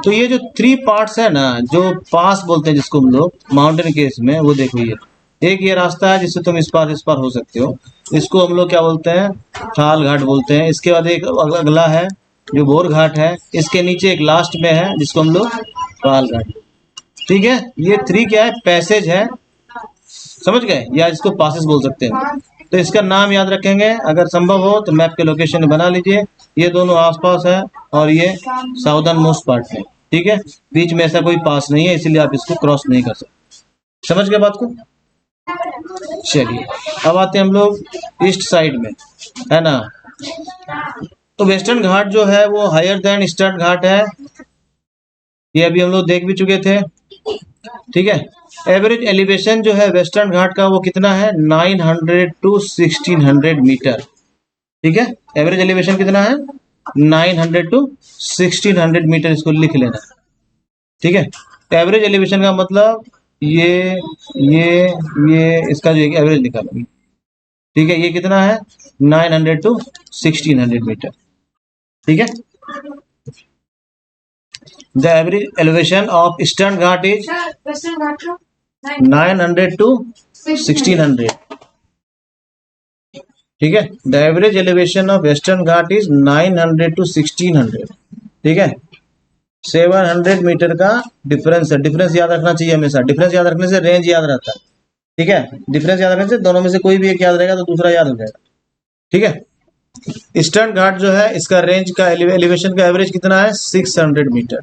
तो ये जो 3 पार्ट्स है ना, जो पास बोलते हैं जिसको हम लोग माउंटेन केस में, वो देखो ये एक ये रास्ता है जिससे तुम इस पार हो सकते हो, इसको हम लोग क्या बोलते हैं, ठाल घाट बोलते हैं। इसके बाद एक अगला है जो बोर घाट है, इसके नीचे एक लास्ट में है जिसको हम लोग पाल घाट, ठीक है। ये 3 क्या है, पैसेज है, समझ गए, या इसको पासेस बोल सकते हैं। तो इसका नाम याद रखेंगे, अगर संभव हो तो मैप के लोकेशन बना लीजिए। ये दोनों आसपास है और ये साउदर्न मोस्ट पार्ट में, ठीक है। बीच में ऐसा कोई पास नहीं है, इसलिए आप इसको क्रॉस नहीं कर सकते। समझ गए बात को? चलिए अब आते हैं हम लोग ईस्ट साइड में, है ना। तो वेस्टर्न घाट जो है वो हायर देन ईस्टर्न घाट है, ये अभी हम लोग देख भी चुके थे, ठीक है। एवरेज एलिवेशन जो है वेस्टर्न घाट का वो कितना है, 900 टू 1600 मीटर, ठीक है। एवरेज एलिवेशन कितना है, 900 टू 1600 मीटर, इसको लिख लेना, ठीक है। एवरेज एलिवेशन का मतलब ये इसका जो एवरेज निकालो, ठीक है। ये कितना है, 900 टू 1600 मीटर, ठीक है। The average elevation of eastern Ghat is 900 to 1600, ठीक है। The average elevation of western Ghat is 900 to 1600, ठीक है। 700 मीटर का डिफरेंस है। डिफरेंस याद रखना चाहिए हमेशा, डिफरेंस याद रखने से रेंज याद रहता है, ठीक है। डिफरेंस याद रखने से दोनों में से कोई भी एक याद रहेगा तो दूसरा याद हो जाएगा, ठीक है। ईस्टर्न घाट जो है इसका रेंज का एलिवेशन का एवरेज कितना है, 600 मीटर,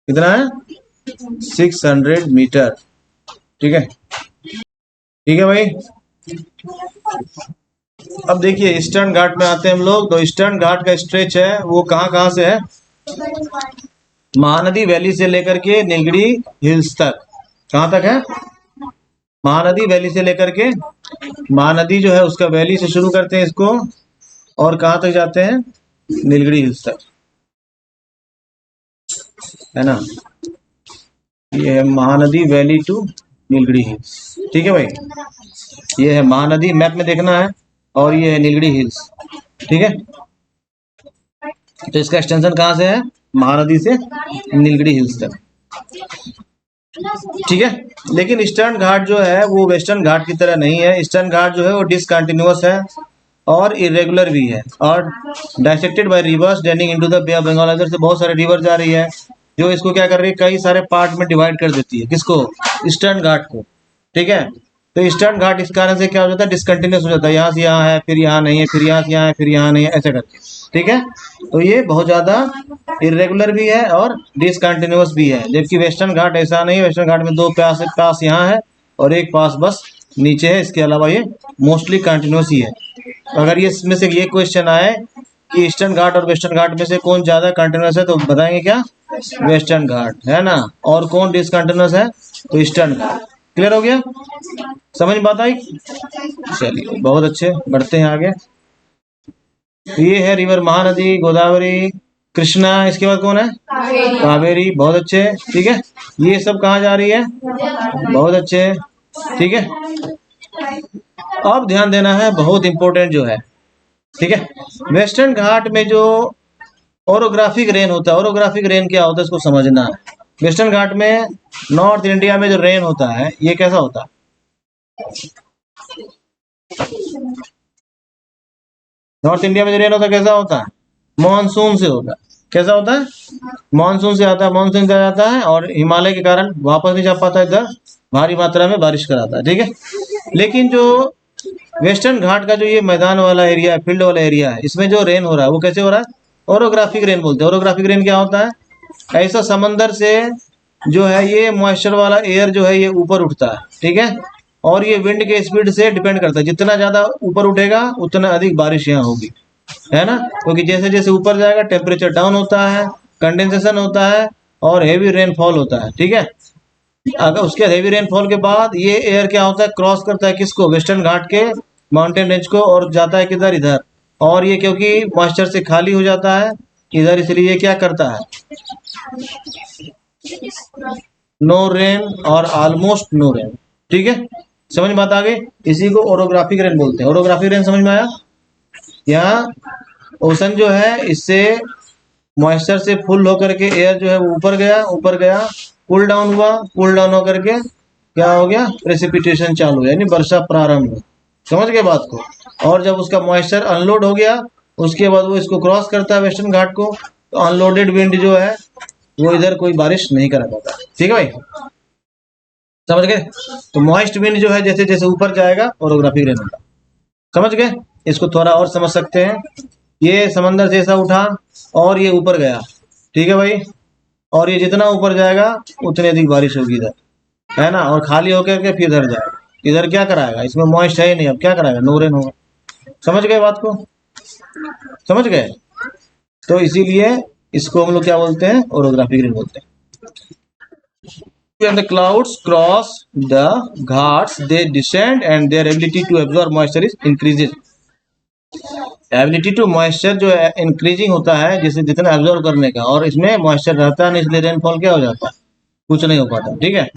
कितना है, 600 मीटर, ठीक है, ठीक है भाई। अब देखिए ईस्टर्न घाट में आते हैं हम लोग। तो ईस्टर्न घाट का स्ट्रेच है वो कहाँ कहाँ से है, महानदी वैली से लेकर के नीलगिरी हिल्स तक। कहाँ तक है, महानदी वैली से लेकर के, महानदी जो है उसका वैली से शुरू करते हैं इसको, और कहाँ तक जाते हैं, नीलगिरी हिल्स तक, है ना। ये है Mahanadi valley to Nilgiri hills, ठीक है भाई। ये है महानदी, मैप में देखना है, और ये है नीलगिरी हिल्स, ठीक है। तो इसका एक्सटेंशन कहाँ से है, महानदी से नीलगिरी हिल्स तक, ठीक है। लेकिन ईस्टर्न घाट जो है वो वेस्टर्न घाट की तरह नहीं है। ईस्टर्न घाट जो है वो डिसकंटिन्यूअस है और इरेगुलर भी है, और dissected by rivers draining into the Bay of Bengal. इधर से बहुत सारे रिवर जा रही है जो इसको क्या कर रही है, कई सारे पार्ट में डिवाइड कर देती है, किसको, ईस्टर्न घाट को, ठीक है। तो ईस्टर्न घाट इस कारण से क्या हो जाता है, डिसकंटिन्यूअस हो जाता है, यहाँ से यहाँ है, फिर यहाँ नहीं है, फिर यहाँ से यहाँ है, फिर यहाँ नहीं है, ऐसे करके, ठीक है। तो ये बहुत ज्यादा इरेगुलर भी है और डिसकंटिन्यूअस भी है, जबकि वेस्टर्न घाट ऐसा नहीं है। वेस्टर्न घाट में 2 पास यहाँ है और एक पास बस नीचे है, इसके अलावा ये मोस्टली कंटिन्यूअस ही है। अगर ये इसमें से ये क्वेश्चन आए कि ईस्टर्न घाट और वेस्टर्न घाट में से कौन ज्यादा कंटिन्यूअस है, तो बताएंगे क्या, वेस्टर्न घाट, है ना। और कौन डिसकंटिन्यूअस है, तो ईस्टर्न घाट। क्लियर हो गया, समझ में बात आई? चलिए बहुत अच्छे, बढ़ते हैं आगे। ये है रिवर महानदी, गोदावरी, कृष्णा, इसके बाद कौन है, कावेरी, बहुत अच्छे, ठीक है। ये सब कहाँ जा रही है, बहुत अच्छे, ठीक है। अब ध्यान देना है, बहुत इंपॉर्टेंट जो है, ठीक है। वेस्टर्न घाट में जो ओरोग्राफिक रेन होता है, ओरोग्राफिक रेन क्या होता है इसको समझना है। वेस्टर्न घाट में नॉर्थ इंडिया में जो रेन होता है ये कैसा होता है, नॉर्थ इंडिया में जो रेन होता है कैसा होता है, मानसून से होता है। कैसा होता है, मानसून से आता है, मानसून से आता है और हिमालय के कारण वापस नहीं जा पाता, इधर भारी मात्रा में बारिश कराता है, ठीक है। लेकिन जो वेस्टर्न घाट का जो ये मैदान वाला एरिया है, फील्ड वाला एरिया है, इसमें जो रेन हो रहा है वो कैसे हो रहा है, ओरोग्राफिक रेन बोलते हैं। ओरोग्राफिक रेन क्या होता है, ऐसा समंदर से जो है ये मॉइस्चर वाला एयर जो है ये ऊपर उठता है, ठीक है। और ये विंड के स्पीड से डिपेंड करता है, जितना ज्यादा ऊपर उठेगा उतना अधिक बारिश यहाँ होगी, है ना। क्योंकि जैसे जैसे ऊपर जाएगा टेम्परेचर डाउन होता है, कंडेंसेशन होता है और हेवी रेनफॉल होता है, ठीक है। अगर उसके हेवी रेनफॉल के बाद ये एयर क्या होता है, क्रॉस करता है किसको, वेस्टर्न घाट के माउंटेन रेंज को, और जाता है किधर, इधर। और ये क्योंकि मॉइस्चर से खाली हो जाता है इधर, इसलिए ये क्या करता है, नो रेन और ऑलमोस्ट नो रेन। ठीक है, समझ में बात आ गई। इसी को ओरोग्राफिक रेन बोलते हैं। ओरोग्राफिक रेन समझ में आया। यहाँ ओशन जो है इससे मॉइस्चर से फुल होकर के एयर जो है वो ऊपर गया, कूल डाउन हुआ, कूल डाउन होकर के क्या हो गया, प्रेसिपिटेशन चालू हुआ, यानी वर्षा प्रारंभ हुई। समझ गए बात को। और जब उसका मॉइस्चर अनलोड हो गया उसके बाद वो इसको क्रॉस करता है वेस्टर्न घाट को, तो अनलोडेड विंड जो है वो इधर कोई बारिश नहीं कर पाता। ठीक है भाई, समझ गए। तो मॉइस्ट विंड जो है जैसे जैसे ऊपर जाएगा ओरोग्राफिक रेन होगा। समझ गए। इसको थोड़ा और समझ सकते हैं। ये समंदर से ऐसा उठा और ये ऊपर गया, ठीक है भाई, और ये जितना ऊपर जाएगा उतनी अधिक बारिश होगी इधर, है ना। और खाली होकर के फिर इधर जाएगा, इधर क्या कराएगा, इसमें मॉइस्ट है ही नहीं, अब क्या कराएगा, नो रेन होगा। समझ गए बात को, समझ गए। तो इसीलिए इसको हम लोग क्या बोलते हैं, ओरोग्राफिक रेन बोलते हैं। When the clouds cross the ghats, they descend and their ability to absorb moisture is increases. Ability to moisture जो है इंक्रीजिंग होता है, जिसे जितना एब्जॉर्व करने का, और इसमें मॉइस्चर रहता है, इसलिए रेनफॉल क्या हो जाता है, कुछ नहीं हो पाता। ठीक है,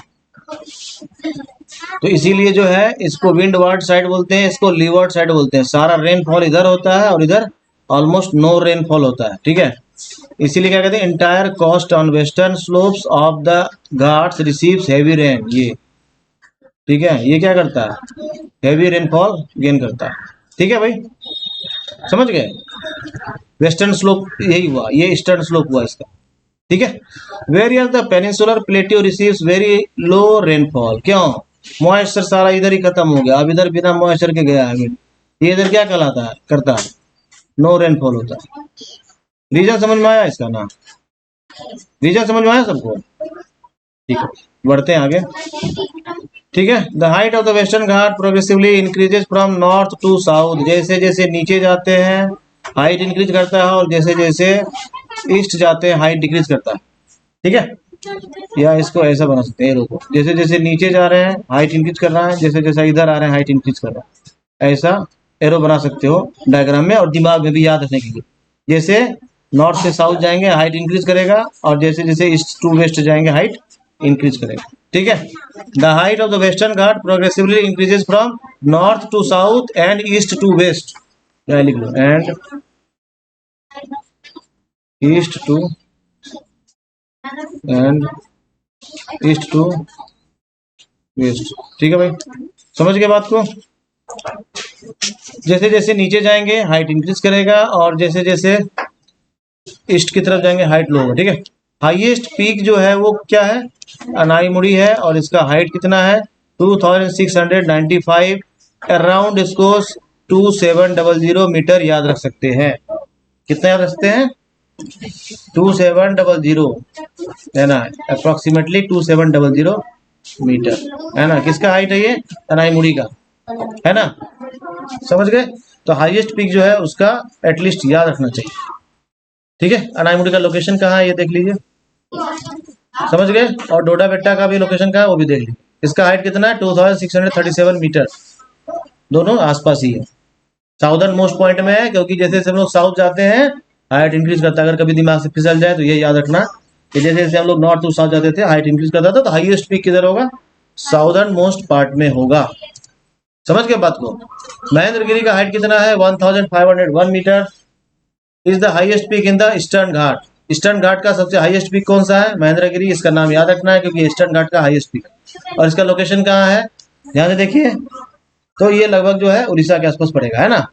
तो इसीलिए जो है इसको विंड वार्ड साइड बोलते हैं, इसको लीवर्ड साइड बोलते हैं। सारा रेनफॉल इधर होता है और इधर ऑलमोस्ट नो रेनफॉल होता है। ठीक है, इसीलिए क्या कहते हैं, entire coast on western slopes of the Ghats receives heavy rain. ये ठीक है, ये क्या करता है, हैवी रेनफॉल गेन करता है। ठीक है भाई, समझ गए। वेस्टर्न स्लोप यही हुआ, ये ईस्टर्न स्लोप हुआ इसका। ठीक है, whereas the peninsular plateau receives very low rainfall. क्यों, मॉइस्चर सारा इधर ही खत्म हो गया, अब इधर बिना मॉइस्चर के गया है, ये इधर क्या कहलाता है, करता है, नो रेनफॉल होता है। रीजन समझ में आया इसका ना, रीजन समझ में आया सबको। ठीक है, बढ़ते हैं आगे। ठीक है, the height of the western Ghat progressively increases from north to south. जैसे जैसे नीचे जाते हैं हाइट इंक्रीज करता है, और जैसे जैसे ईस्ट जाते हैं हाइट डिक्रीज करता है। ठीक है, या इसको ऐसा बना सकते हैं, एरो को, जैसे जैसे नीचे जा रहे हैं हाइट इंक्रीज कर रहा है, जैसे जैसे इधर आ रहे हैं हाइट इंक्रीज कर रहा है। ऐसा एरो बना सकते हो डायग्राम में, और दिमाग में भी याद रखने के लिए। जैसे नॉर्थ से साउथ जाएंगे हाइट इंक्रीज करेगा, और जैसे जैसे ईस्ट टू वेस्ट जाएंगे हाइट इंक्रीज करेगा। ठीक है, the height of the western Ghat progressively increases from north to south and east to west. लिख लो, and east to and east to west. ठीक है भाई, समझ गए बात को। जैसे जैसे नीचे जाएंगे हाइट इंक्रीज करेगा, और जैसे जैसे ईस्ट की तरफ जाएंगे हाइट लो होगा। ठीक है, हाईएस्ट पीक जो है वो क्या है, अनाईमुड़ी है, और इसका हाइट कितना है, 2695 अराउंड, इसको 2700 मीटर याद रख सकते हैं। कितना याद रख सकते हैं, 2700, है ना, अप्रोक्सीमेटली 2700 मीटर, है ना। किसका हाइट है ये, अनाईमुड़ी का, है ना। समझ गए। तो हाईएस्ट पीक जो है उसका एटलीस्ट याद रखना चाहिए। ठीक है, अनाईमुड़ी का लोकेशन कहाँ है ये देख लीजिए, समझ गए। और डोडा बेट्टा का भी लोकेशन कहाँ है वो भी देख लीजिए। इसका हाइट कितना है, 2637 मीटर, दोनों आसपास ही है। साउदर्न मोस्ट पॉइंट में है, क्योंकि जैसे जैसे हम लोग साउथ जाते हैं हाइट इंक्रीज करता है। अगर कभी दिमाग से फिसल जाए तो ये याद रखना कि जैसे जैसे हम लोग नॉर्थ टू साउथ जाते थे हाइट इंक्रीज करता था, तो हाईएस्ट पीक किधर होगा, साउदर्न मोस्ट पार्ट में होगा। समझ गए बात को। महेंद्रगिरी का हाइट कितना है, 1501 metre is the highest peak in the Eastern Ghat. Eastern Ghat का सबसे हाईएस्ट पीक कौन सा है, महेंद्रगिरी। इसका नाम याद रखना है क्योंकि ईस्टर्न घाट का हाईएस्ट पीक है। और इसका लोकेशन कहाँ है, ध्यान से देखिए, तो ये लगभग जो है उड़ीसा के आसपास पड़ेगा, है ना।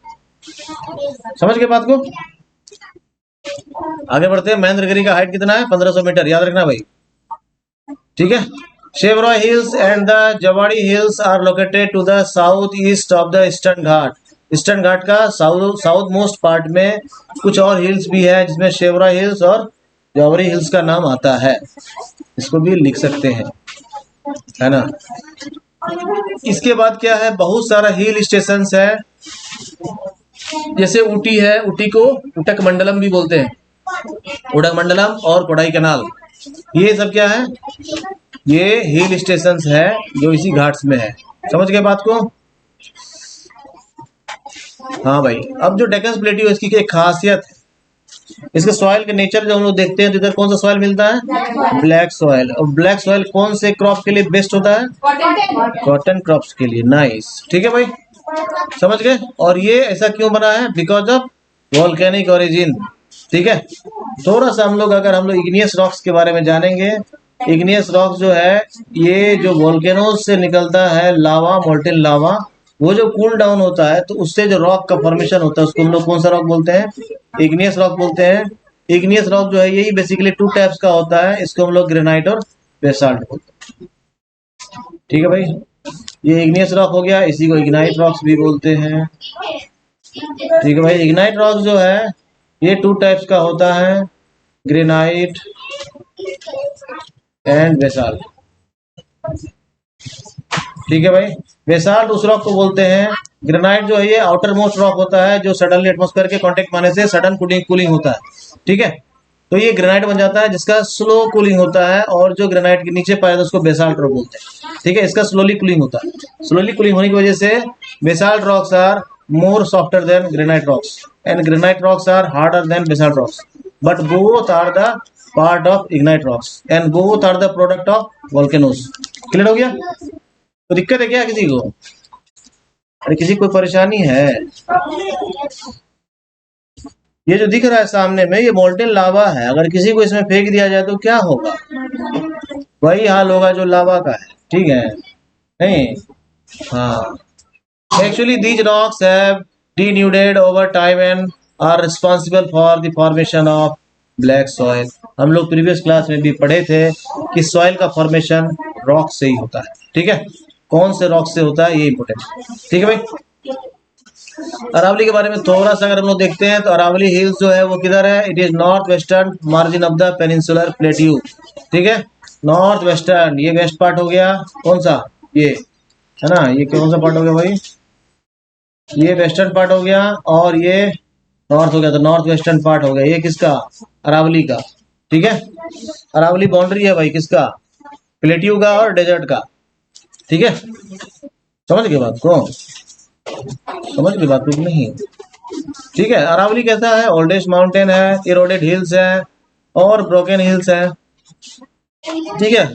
समझ गए बात को। आगे बढ़ते हैं। महेंद्रगिरी का हाइट कितना है, 1500 मीटर, याद रखना भाई। ठीक है, Shevaroy Hills and the Javadi Hills are located to the south east of the Eastern Ghat. Eastern Ghat का साउथ मोस्ट पार्ट में कुछ और हिल्स भी है, जिसमें शेवरॉय हिल्स और जवाड़ी हिल्स का नाम आता है। इसको भी लिख सकते हैं, है ना। इसके बाद क्या है, बहुत सारा हिल स्टेशन है, जैसे ऊटी है, ऊटी को उटक मंडलम भी बोलते हैं, उडक मंडलम और कोडाई कनाल। ये सब क्या है, ये हिल स्टेशंस है जो इसी घाट्स में है। समझ गए बात को? हाँ भाई, अब जो डेक्कन प्लेट्यू है इसकी एक खासियत है, इसके सॉइल के नेचर जो हम लोग देखते हैं तो इधर कौन सा सॉइल मिलता है? Black soil. और ब्लैक सॉइल कौन से क्रॉप के लिए बेस्ट होता है? कॉटन क्रॉप्स के लिए। नाइस, ठीक है भाई, समझ गए। और ये ऐसा क्यों बना है? Because of volcanic origin. ठीक है, थोड़ा सा हम लोग अगर हम लोग इग्नियस रॉक्स के बारे में जानेंगे। इग्नियस रॉक्स जो है ये जो वॉल्केनोज से निकलता है लावा, मोल्टेन लावा, वो जो कूल डाउन होता है तो उससे जो रॉक का फॉर्मेशन होता है उसको हम लोग कौन सा रॉक बोलते हैं? इग्नियस रॉक बोलते हैं। इग्नियस रॉक जो है यही बेसिकली टू टाइप्स का होता है, इसको हम लोग ग्रेनाइट और बेसाल्ट बोलते हैं। ठीक है भाई, ये इग्नियस रॉक हो गया, इसी को इग्नाइट रॉक्स भी बोलते हैं। ठीक है भाई, इग्नाइट रॉक जो है ये टू टाइप्स का होता है, ग्रेनाइट एंड बेसाल्ट। ठीक है भाई, बेसाल्ट उस रॉक को बोलते हैं। ग्रेनाइट जो है ये आउटर मोस्ट रॉक होता है जो सडनली एटमॉस्फेयर के कांटेक्ट मारने से सडन कूलिंग होता है। ठीक है, तो ये ग्रेनाइट बन जाता है जिसका स्लो कूलिंग होता है, और जो ग्रेनाइट के नीचे पाया था उसको बेसाल्ट रॉक बोलते हैं। ठीक है, इसका स्लोली कूलिंग होता है। स्लोली कूलिंग होने की वजह से basalt rocks are more softer than granite rocks and granite rocks are harder than basalt rocks, but both are the part of ignite rocks and both are the product of volcanoes. Clear हो गया? तो दिक्कत है क्या किसी को? अरे किसी कोई परेशानी है? ये जो दिख रहा है सामने में ये मोल्टेन लावा है, अगर किसी को इसमें फेंक दिया जाए तो क्या होगा? वही हाल होगा जो लावा का है। ठीक है, नहीं? हाँ, actually these rocks have denuded over time and are responsible for the formation of black soil. हम लोग प्रीवियस क्लास में भी पढ़े थे कि सॉइल का फॉर्मेशन रॉक से ही होता है। ठीक है, कौन से रॉक से होता है ये इंपोर्टेंट। ठीक है भाई, अरावली के बारे में थोड़ा सा अगर हम लोग देखते हैं तो अरावली हिल्स जो है वो किधर है? It is north western margin of the peninsular plateau. ठीक है, नॉर्थ वेस्टर्न, ये वेस्ट पार्ट हो गया। कौन सा? ये है ना, ये कौन सा पार्ट हो गया भाई? ये वेस्टर्न पार्ट हो गया और ये नॉर्थ हो गया, तो नॉर्थ वेस्टर्न पार्ट हो गया। ये किसका? अरावली का। ठीक है, अरावली बाउंड्री है भाई किसका? प्लेट्यू का और डेजर्ट का। ठीक है, समझ गए बात को? समझ गए बात को नहीं? ठीक है, अरावली कैसा है? ओल्डेस्ट माउंटेन है, इरोडेड हिल्स है और ब्रोकन हिल्स है। ठीक है,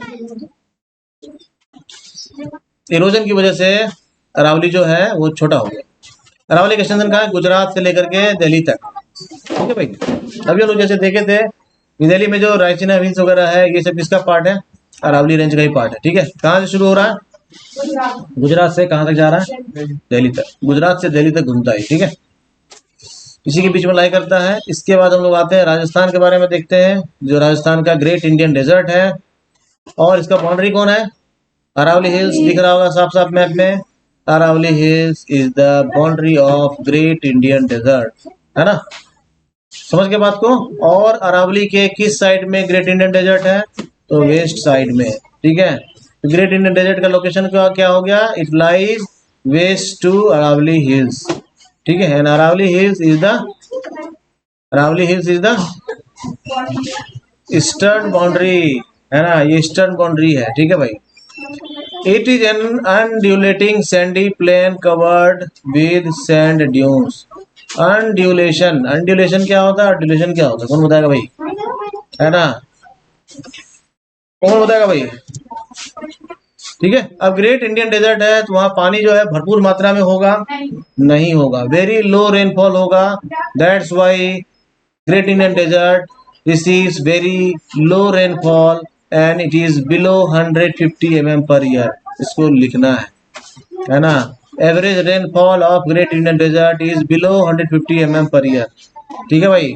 इरोजन की वजह से अरावली जो है वो छोटा हो गया। अरावली का एक्सटेंशन कहाँ है? गुजरात से लेकर के दिल्ली तक। ठीक है भाई, अभी हम लोग जैसे देखे थे दिल्ली में जो रायसीना हिल्स वगैरह है ये सब किसका पार्ट है? अरावली रेंज का ही पार्ट है। ठीक है, कहाँ से शुरू हो रहा है? गुजरात से कहाँ तक जा रहा है? दिल्ली तक। गुजरात से दिल्ली तक घूमता है। ठीक है, इसी के बीच में लाई करता है। इसके बाद हम लोग आते हैं राजस्थान के बारे में देखते हैं, जो राजस्थान का ग्रेट इंडियन डेजर्ट है। और इसका बाउंड्री कौन है? अरावली हिल्स दिख रहा होगा साफ साफ मैप में। Aravalli hills is the boundary of Great Indian Desert, है ना? समझ के बात को? और अरावली के किस साइड में ग्रेट इंडियन डेजर्ट है? तो वेस्ट साइड में। ठीक है, तो ग्रेट इंडियन डेजर्ट का लोकेशन क्या हो गया? It lies west to Aravalli hills. ठीक है, and Aravalli hills is the eastern boundary, है ना? ये ईस्टर्न बाउंड्री है। ठीक है भाई, it is an undulating sandy plain covered with sand dunes. undulation क्या होता है? undulation क्या होता है? कौन बताएगा भाई? है ना, कौन बताएगा भाई? ठीक है, अब ग्रेट इंडियन डेजर्ट है तो वहां पानी जो है भरपूर मात्रा में होगा? नहीं होगा, वेरी लो रेनफॉल होगा। That's why Great Indian Desert receives very low rainfall and it is below 150 mm per year. इसको लिखना है ना? Average rainfall of Great Indian Desert is below 150 mm per year. ठीक है भाई,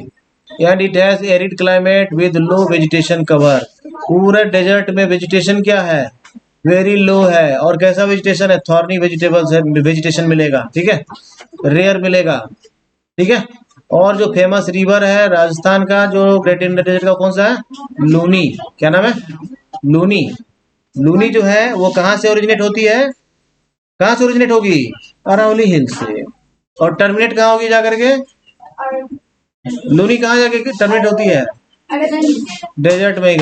and it has arid climate with low vegetation cover. पूरे desert में vegetation क्या है? वेरी लो है। और कैसा वेजिटेशन है? थॉर्नी वेजिटेबल्स है, वेजिटेशन मिलेगा। ठीक है, रेयर मिलेगा। ठीक है, और जो फेमस रिवर है राजस्थान का जो ग्रेट इंडियन डेजर्ट का, कौन सा है? लूनी। क्या नाम है? लूनी। लूनी जो है वो कहाँ से ओरिजिनेट होती है? कहाँ से ओरिजिनेट होगी? अरावली हिल से। और टर्मिनेट कहाँ होगी जाकर के? लूनी कहाँ जाके टर्मिनेट होती है? डेजर्ट में ही,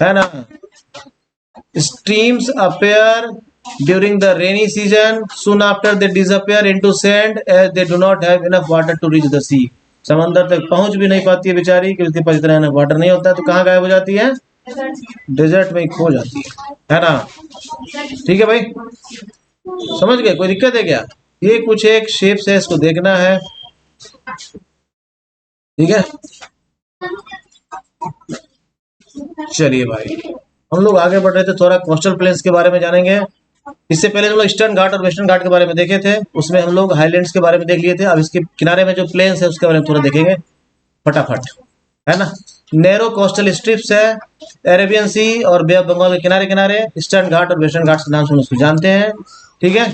है ना? Streams appear during the rainy season. Soon after they disappear into sand as they do not have enough water to reach the sea. समंदर तक पहुंच भी नहीं पाती है बेचारी, क्योंकि उसके पास इतना वाटर नहीं होता है, तो कहाँ गायब हो जाती है? डेजर्ट में खो जाती है ना? ठीक है भाई, समझ गए? कोई दिक्कत है क्या? ये कुछ एक शेप्स है, इसको देखना है, ठीक है? चलिए भाई, हम लोग आगे बढ़ रहे थे, थोड़ा कोस्टल प्लेन्स के बारे में जानेंगे। इससे पहले हम लोग ईस्टर्न घाट और वेस्टर्न घाट के बारे में देखे थे, उसमें हम लोग हाईलैंड्स के बारे में देख लिए थे। अब इसके किनारे में जो प्लेन्स है उसके बारे में थोड़ा देखेंगे फटाफट, है ना? नैरो कोस्टल स्ट्रिप्स है अरेबियन सी और बे ऑफ बंगाल के किनारे किनारे। ईस्टर्न घाट और वेस्टर्न घाट के नाम से उसको जानते हैं, ठीक है?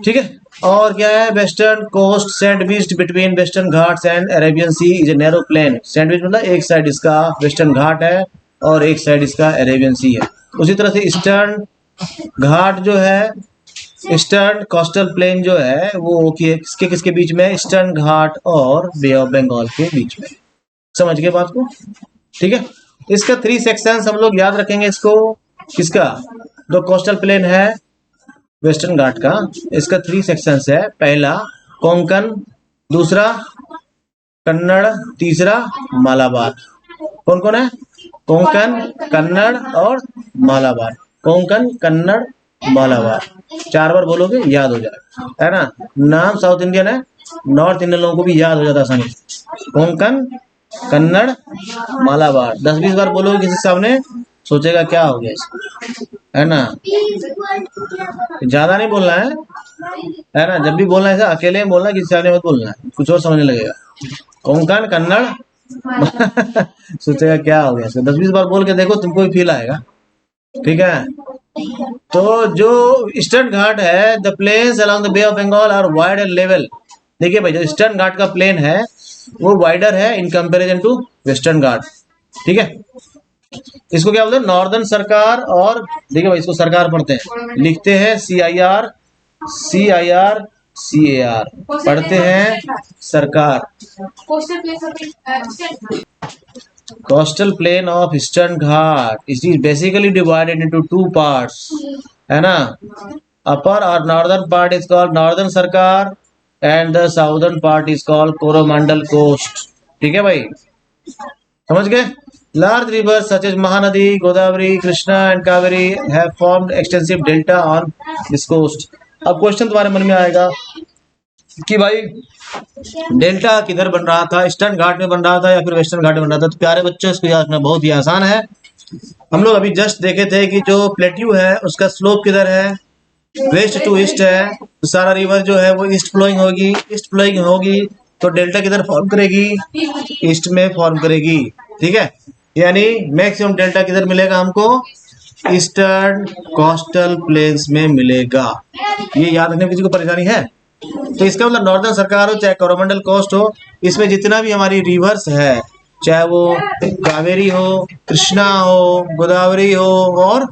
ठीक है, और क्या है? Western coast sandwiched between western Ghats and Arabian Sea is a narrow plain. Sandwich मतलब एक साइड इसका वेस्टर्न घाट है और एक साइड इसका अरेबियन सी है। उसी तरह से ईस्टर्न घाट जो है, ईस्टर्न कोस्टल प्लेन जो है वो किसके किसके बीच में? ईस्टर्न घाट और बे ऑफ बंगाल के बीच में। समझ गए बात को? ठीक है, इसका 3 सेक्शंस हम लोग याद रखेंगे इसको। किसका? जो कोस्टल प्लेन है वेस्टर्न घाट का, इसका 3 सेक्शंस है। पहला कोंकण, दूसरा कन्नड़, तीसरा मालाबार। कौन कौन है? कोंकण, कन्नड़ और मालाबार। कोंकण, कन्नड़, मालाबार, 4 बार बोलोगे याद हो जाएगा, है ना? नाम साउथ इंडियन है, नॉर्थ इंडियन लोगों को भी याद हो जाता आसानी से। कोंकण, कन्नड़, मालाबार 10-20 बार बोलोगे किसी सामने, सोचेगा क्या हो गया इसको, है ना? ज्यादा नहीं बोलना है ना? जब भी बोलना है अकेले में बोलना, किसी सामने मत बोलना है, कुछ और समझने लगेगा। कोंकण, कन्नड़ सोचेगा क्या हो गया इसको। 10-20 बार बोल के देखो, तुमको भी फील आएगा, ठीक है? तो जो ईस्टर्न घाट है, the plains along the Bay of Bengal are wide and level. देखिए भाई, जो ईस्टर्न घाट का प्लेन है वो वाइडर है इन कंपैरिजन टू वेस्टर्न घाट, ठीक है? इसको क्या बोलते हैं? नॉर्दर्न सरकार। और देखिए भाई, इसको सरकार पढ़ते हैं, लिखते हैं CIR, CIR, CAR, पढ़ते हैं Sarkar. Coastal plain of eastern Ghat, it is basically divided into 2 parts, है ना? अपर और northern part is called northern Sarkar and the southern part is called Coromandel coast. ठीक है भाई, समझ गए? Large rivers such as Mahanadi, Godavari, Krishna and Kaveri have formed extensive delta on this coast. अब question तुम्हारे मन में आएगा कि भाई डेल्टा किधर बन रहा था? ईस्टर्न घाट में बन रहा था या फिर वेस्टर्न घाट में बन रहा था? तो प्यारे बच्चों, इसको याद रखना बहुत ही आसान है। हम लोग अभी जस्ट देखे थे कि जो प्लेट्यू है उसका स्लोप किधर है? वेस्ट टू ईस्ट है। तो सारा रिवर जो है वो ईस्ट फ्लोइंग होगी। ईस्ट फ्लोइंग होगी तो डेल्टा किधर फॉर्म करेगी? ईस्ट में फॉर्म करेगी, ठीक है? यानी मैक्सिमम डेल्टा किधर मिलेगा हमको? ईस्टर्न कोस्टल प्लेन्स में मिलेगा। ये याद रखने में किसी को परेशानी है? तो इसका मतलब नॉर्दर्न सरकार हो चाहे कोरोमंडल कोस्ट हो, इसमें जितना भी हमारी रिवर्स है, चाहे वो कावेरी हो, कृष्णा हो, गोदावरी हो और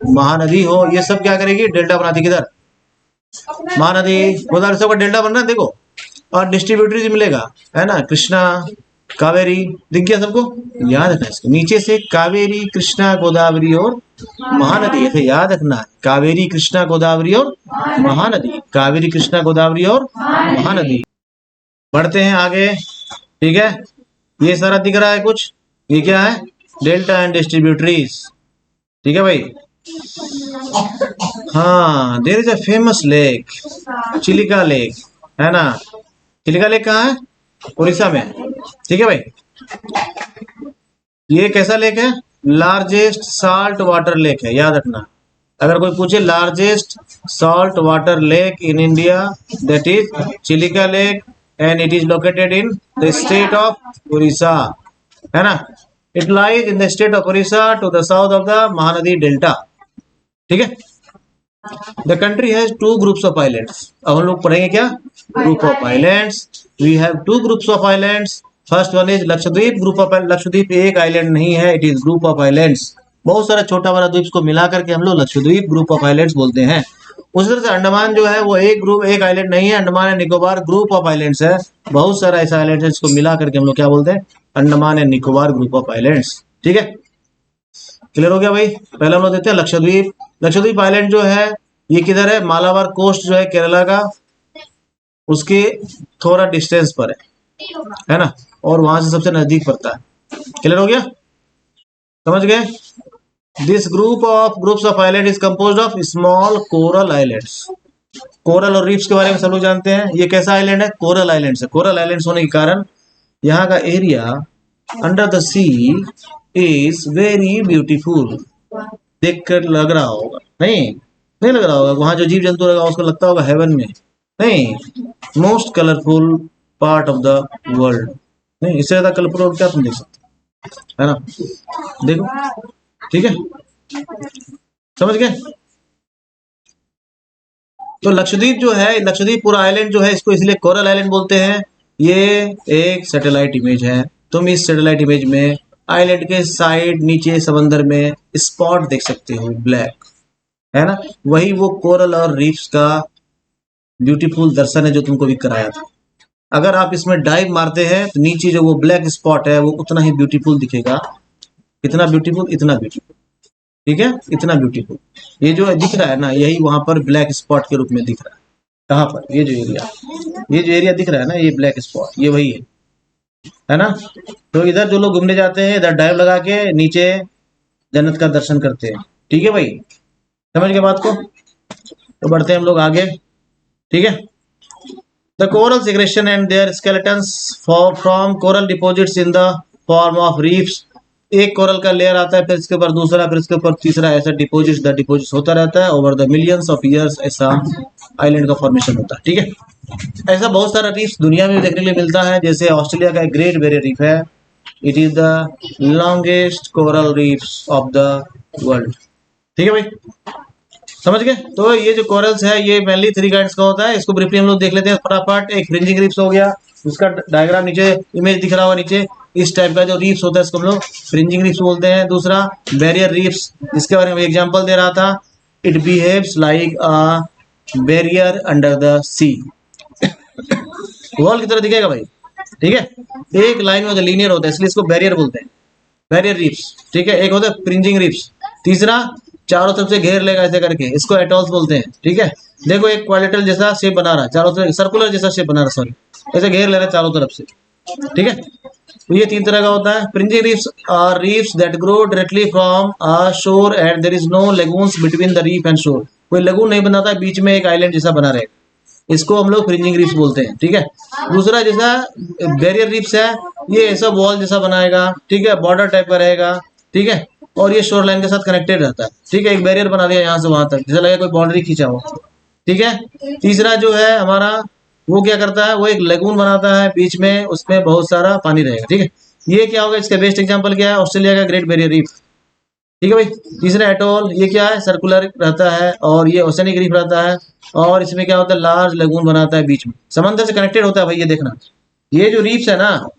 महानदी हो, ये सब क्या करेगी? डेल्टा बनाती। किधर? महानदी, गोदावरी, सबका डेल्टा बन रहा है देखो। और डिस्ट्रीब्यूटरीज मिलेगा, है ना? कृष्णा, कावेरी, दिख गया सबको? याद रखना इसको, नीचे से कावेरी, कृष्णा, गोदावरी और महानदी, ऐसे याद रखना। कावेरी, कृष्णा, गोदावरी और महानदी, कावेरी, कृष्णा, गोदावरी और महानदी। बढ़ते हैं आगे, ठीक है? ये सारा दिख रहा है कुछ? ये क्या है? डेल्टा एंड डिस्ट्रीब्यूटरीज, ठीक है भाई? हाँ, there is a famous lake, Chilika lake, है ना? चिलिका लेक कहाँ है? उड़ीसा में, ठीक है भाई? ये कैसा लेक है? लार्जेस्ट साल्ट वाटर लेक है, याद रखना। अगर कोई पूछे largest salt water lake in India, that is Chilika lake and it is located in the state of Orissa, है ना? It lies in the state of Orissa to the south of the Mahanadi delta, ठीक है? The country has 2 groups of islands. अब हम लोग पढ़ेंगे क्या? Group of islands. We have 2 groups of islands. First one is Lakshadweep. Group of Lakshadweep एक island नहीं है, it is group of islands. बहुत सारा छोटा बड़ा द्वीप को मिला करके हम लोग लक्षद्वीप ग्रुप ऑफ आइलैंड्स बोलते हैं। उसी तरह से अंडमान जो है वो एक ग्रुप, एक आइलैंड नहीं है, Andaman and Nicobar group of islands है। बहुत सारा ऐसा आइलैंड है जिसको मिला करके हम लोग क्या बोलते हैं? Andaman and Nicobar group of islands, ठीक है? क्लियर हो गया भाई। पहले हम लोग देखते हैं लक्षद्वीप। लक्षद्वीप आइलैंड जो है ये किधर है, मालाबार कोस्ट जो है केरला का, उसके थोड़ा डिस्टेंस पर है ना, और वहां से सबसे नजदीक पड़ता है। क्लियर हो गया, समझ गए। This groups of island is composed of small coral islands. Coral और रीफ्स के बारे में सब लोग जानते हैं। ये कैसा आइलैंड है, कोरल आइलैंड है। कोरल आइलैंड्स होने के कारण यहाँ का area under the sea is very beautiful. देखकर लग रहा होगा, नहीं नहीं लग रहा होगा, वहां जो जीव जंतु लगा उसको लगता होगा हेवन में, नहीं, most colourful part of the world. नहीं, इससे ज्यादा कलरफुल और क्या तुम देख सकते, है ना। देखो, ठीक है, समझ गए। तो लक्षद्वीप जो है, लक्षद्वीप पूरा आइलैंड जो है, इसको इसलिए कोरल आइलैंड बोलते हैं। ये एक सैटेलाइट इमेज है। तुम इस सैटेलाइट इमेज में आइलैंड के साइड नीचे समंदर में स्पॉट देख सकते हो, ब्लैक, है ना। वही वो कोरल और रीफ्स का ब्यूटीफुल दर्शन है जो तुमको भी कराया था। अगर आप इसमें डाइव मारते हैं तो नीचे जो वो ब्लैक स्पॉट है वो उतना ही ब्यूटीफुल दिखेगा। कितना ब्यूटीफुल, इतना ब्यूटीफुल, ठीक है, इतना ब्यूटीफुल। ये जो दिख रहा है ना, यही वहां पर ब्लैक स्पॉट के रूप में दिख रहा है। कहाँ पर, ये जो एरिया दिख रहा है ना, ये ब्लैक स्पॉट, ये वही है ना। तो इधर जो लोग घूमने जाते हैं, इधर डाइव लगा के नीचे जन्नत का दर्शन करते हैं। ठीक है भाई, समझ गए बात को। तो बढ़ते हैं हम लोग आगे, ठीक है। The coral secretion and their skeletons from coral deposits in the form of reefs. एक कोरल का लेयर आता है, फिर इसके ऊपर दूसरा, फिर इसके ऊपर तीसरा, ऐसा डिपॉजिट्स होता रहता है over the millions of years. ऐसा आइलैंड का फॉर्मेशन होता है, ठीक है। ऐसा बहुत सारा रीफ्स दुनिया में देखने के लिए मिलता है। जैसे ऑस्ट्रेलिया का ग्रेट बैरियर रीफ है, it is the longest coral reefs of the world. ठीक है भाई, समझ गए। तो ये जो कोरल्स है ये मेनली 3 काइंड्स का होता है। इसको ब्रीफली हम लोग देख लेते हैं फटाफट। एक फ्रिंजिंग रीफ्स हो गया, उसका डायग्राम नीचे इमेज दिख रहा होगा नीचे। इस टाइप का जो रीफ्स होता है इसको हम लोग फ्रिंजिंग रीफ्स बोलते हैं। दूसरा बैरियर रीफ्स, इसके बारे में एग्जांपल दे रहा था, it behaves like a barrier under the sea. Wall की तरह दिखेगा भाई, ठीक है। एक लाइन में लीनियर होता है, इसलिए इसको बैरियर बोलते हैं, बैरियर रीफ्स, ठीक है। एक होता है फ्रिंजिंग रीफ्स। तीसरा, चारों तरफ से घेर लेगा ऐसे करके, इसको एटॉल्स बोलते हैं, ठीक है। देखो एक क्वाड्रिलेटरल जैसा शेप बना रहा है, चारों तरफ सर्कुलर जैसा शेप बना रहा है, सॉरी, ऐसे घेर ले रहा है चारों तरफ से, ठीक है। तो ये 3 तरह का होता है। Fringing reefs are reefs that grow directly from a shore and there is no lagoons between the reef and shore. कोई लगून नहीं बनाता, बीच में एक आइलैंड जैसा बना रहेगा, इसको हम लोग फ्रिंजिंग रीफ्स बोलते हैं, ठीक है। दूसरा जैसा बैरियर रीफ्स है, ये ऐसा वॉल जैसा बनाएगा, ठीक है, बॉर्डर टाइप का रहेगा, ठीक है, और ये शोर लाइन के साथ कनेक्टेड रहता है, ठीक है। एक बैरियर बना दिया यहाँ से वहां तक, जैसा लगेगा कोई बाउंड्री खींचा हो, ठीक है। तीसरा जो है हमारा, वो क्या करता है, वो एक लगून बनाता है बीच में, उसमें बहुत सारा पानी रहेगा, ठीक है। ये क्या होगा, इसका बेस्ट एग्जांपल क्या है, ऑस्ट्रेलिया का ग्रेट बैरियर रीफ, ठीक है भाई। तीसरा एटोल, ये क्या है, सर्कुलर रहता है, और ये ओशनिक रीफ रहता है, और इसमें क्या होता है, लार्ज लगून बनाता है बीच में, समंदर से कनेक्टेड होता है भाई। ये देखना, ये जो रीफ्स है ना,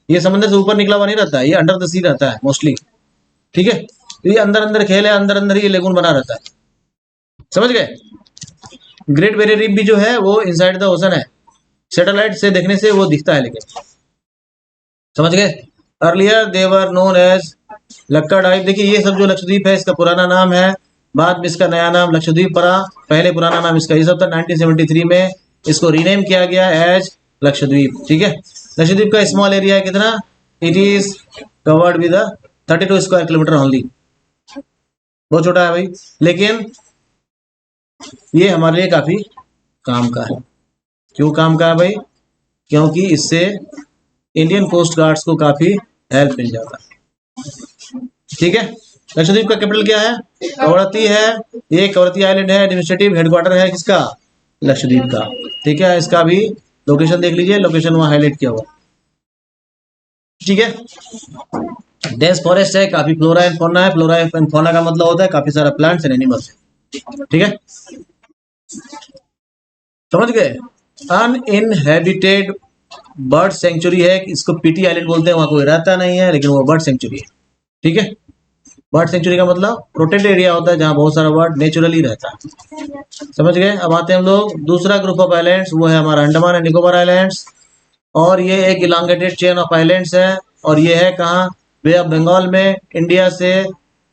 ये समंदर से ऊपर निकला हुआ नहीं रहता है, ये अंडर द सी रहता है मोस्टली, ठीक है। तो ये अंदर अंदर खेल है, अंदर अंदर ही लेगून बना रहता है, समझ गए। ग्रेट बैरियर रीफ भी जो है वो इनसाइड द ओशन है, सैटेलाइट से देखने से वो दिखता है, लेकिन समझ गए। Earlier they were known as Laccadive. देखिए ये सब जो लक्षद्वीप है इसका पुराना नाम है, बाद में इसका नया नाम लक्षद्वीप पड़ा, पहले पुराना नाम इसका ये सब था। 1973 में इसको रीनेम किया गया एज लक्षद्वीप, ठीक है। लक्षद्वीप का स्मॉल एरिया है कितना, it is covered with 32 square kilometre only, बहुत छोटा है भाई, लेकिन ये हमारे लिए काफी काम का है। क्यों काम का है भाई, क्योंकि इससे इंडियन कोस्ट गार्ड्स को काफी हेल्प मिल जाता है, ठीक है। लक्षद्वीप का कैपिटल क्या है, कवरत्ती है। ये कवरत्ती आइलैंड है, एडमिनिस्ट्रेटिव हेडक्वार्टर है किसका, लक्षद्वीप का, ठीक है। इसका भी लोकेशन देख लीजिए, लोकेशन वहां हाईलाइट किया हुआ, ठीक है। डेंस फॉरेस्ट है, काफी फ्लोरा एंड फौना है। फ्लोरा एंड फौना का मतलब होता है काफी सारा प्लांट्स एंड एनिमल्स है, ठीक है, समझ गए। अनइनहेबिटेड बर्ड सेंचुरी है, इसको पीटी आइलैंड बोलते हैं, वहां कोई रहता नहीं है, लेकिन वो बर्ड सेंचुरी है, ठीक है। बर्ड सेंचुरी का मतलब प्रोटेक्टेड एरिया होता है जहां बहुत सारा बर्ड नेचुरली रहता है, समझ गए। अब आते हैं हम लोग दूसरा ग्रुप ऑफ आइलैंड्स, वो है हमारा अंडमान एंड निकोबार आइलैंड्स, और ये एक इलांगेटेड चेन ऑफ आइलैंड्स है, और ये है कहाँ, बे ऑफ बंगाल में, इंडिया से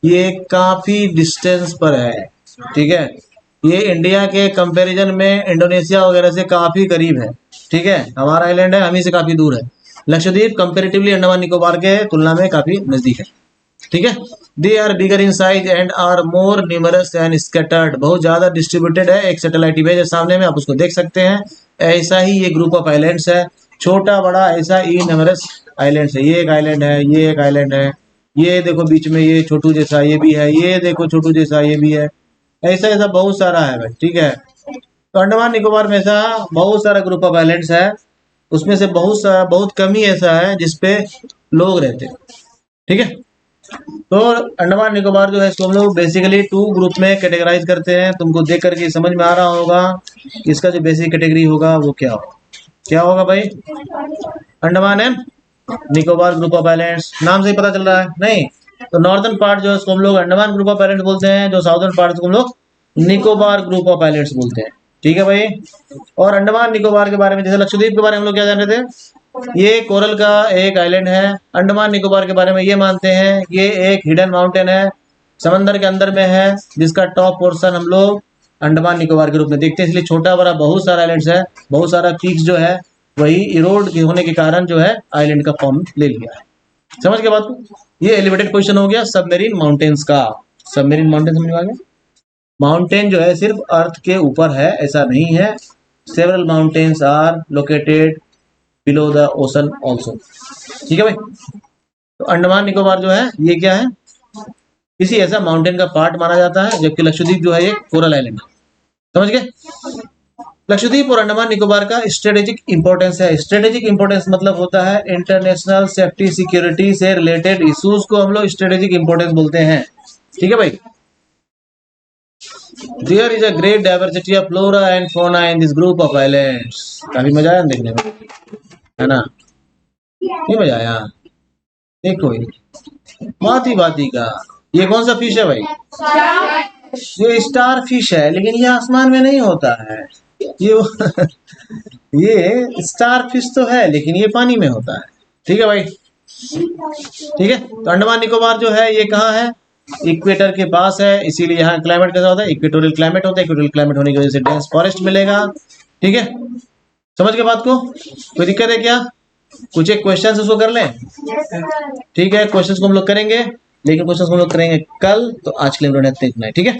ये काफी डिस्टेंस पर है, ठीक है। ये इंडिया के कंपैरिजन में इंडोनेशिया वगैरह से काफी करीब है, ठीक है। हमारा आइलैंड है, हम ही से काफी दूर है। लक्षद्वीप कंपेरेटिवली अंडमान निकोबार के तुलना में काफी नजदीक है, ठीक है। They are bigger in size and are more numerous and scattered, बहुत ज्यादा डिस्ट्रीब्यूटेड है। एक सैटेलाइट इमेज है सामने में, आप उसको देख सकते हैं। ऐसा ही ये ग्रुप ऑफ आइलैंड्स है, छोटा बड़ा ऐसा ही न्यूमरस आइलैंड्स है। ये एक आइलैंड है, ये एक आइलैंड है, ये देखो बीच में ये छोटू जैसा ये भी है, ये देखो छोटू जैसा ये भी है। ऐसा ऐसा बहुत सारा है भाई, ठीक है। तो अंडमान निकोबार में ऐसा बहुत सारा ग्रुप ऑफ आइलैंड्स है, उसमें से बहुत कम ही ऐसा है जिसपे लोग रहते हैं, ठीक है। तो अंडमान निकोबार जो है इसको हम लोग बेसिकली टू ग्रुप में कैटेगराइज करते हैं। तुमको देख करके समझ में आ रहा होगा इसका जो बेसिक कैटेगरी होगा वो क्या होगा। क्या होगा भाई? Andaman and Nicobar group of islands, नाम से ही पता चल रहा है नहीं? तो नॉर्दर्न पार्ट जो है उसको हम लोग अंडमान ग्रुप ऑफ आइलैंड्स बोलते हैं, जो साउदर्न पार्ट को हम लोग निकोबार ग्रुप ऑफ आइलैंड्स बोलते हैं, ठीक है भाई। और अंडमान निकोबार के बारे में, जैसे लक्षद्वीप के बारे में हम लोग क्या जान रहे थे, ये कोरल का एक आइलैंड है। अंडमान निकोबार के बारे में ये मानते हैं ये एक हिडन माउंटेन है, समंदर के अंदर में है, जिसका टॉप पोर्शन हम लोग अंडमान निकोबार के रूप में देखते हैं। इसलिए छोटा बड़ा बहुत सारा आइलैंड्स है, बहुत सारा पीक्स जो है वही इरोड होने के कारण जो है आइलैंड का फॉर्म ले लिया है। समझ के बात को? ये एलिवेटेड क्वेश्चन हो गया सबमेरीन माउंटेन्स का। सबमेरीन माउंटेन समझ में आ गया? माउंटेन जो है सिर्फ अर्थ के ऊपर है ऐसा नहीं है, several mountains are located below the ocean also, ठीक है भाई। तो अंडमान निकोबार जो है ये क्या है, किसी ऐसा माउंटेन का पार्ट माना जाता है, जबकि लक्षद्वीप जो है ये कोरल आइलैंड है। समझ गए? लक्षद्वीप और अंडमान निकोबार का स्ट्रेटेजिक इंपॉर्टेंस है। स्ट्रेटेजिक इंपॉर्टेंस मतलब होता है इंटरनेशनल सेफ्टी सिक्योरिटी से रिलेटेड इश्यूज को हम लोग स्ट्रेटेजिक इंपॉर्टेंस बोलते हैं, ठीक है भाई। There is a great diversity of flora and fauna in this group of islands. काफी मजा आया देखने में, है ना? नहीं मजा आया? देखो भांति भांति का। ये कौन सा फिश है भाई? ये स्टार फिश है, लेकिन ये आसमान में नहीं होता है। ये ये स्टार फिश तो है लेकिन ये पानी में होता है, ठीक है भाई। ठीक है, तो अंडमान निकोबार जो है ये कहाँ है? इक्वेटर के पास है, इसीलिए यहाँ क्लाइमेट कैसा होता है? इक्वेटोरियल क्लाइमेट होता है। इक्वेटोरियल क्लाइमेट होने की वजह से डेंस फॉरेस्ट मिलेगा, ठीक है। समझ के बात को? कोई दिक्कत है क्या? कुछ एक क्वेश्चन उसको कर लें, ठीक है। क्वेश्चन को हम लोग करेंगे, लेकिन क्वेश्चन को हम लोग करेंगे कल। तो आज के लिए हम लोग इतना ही, ठीक है।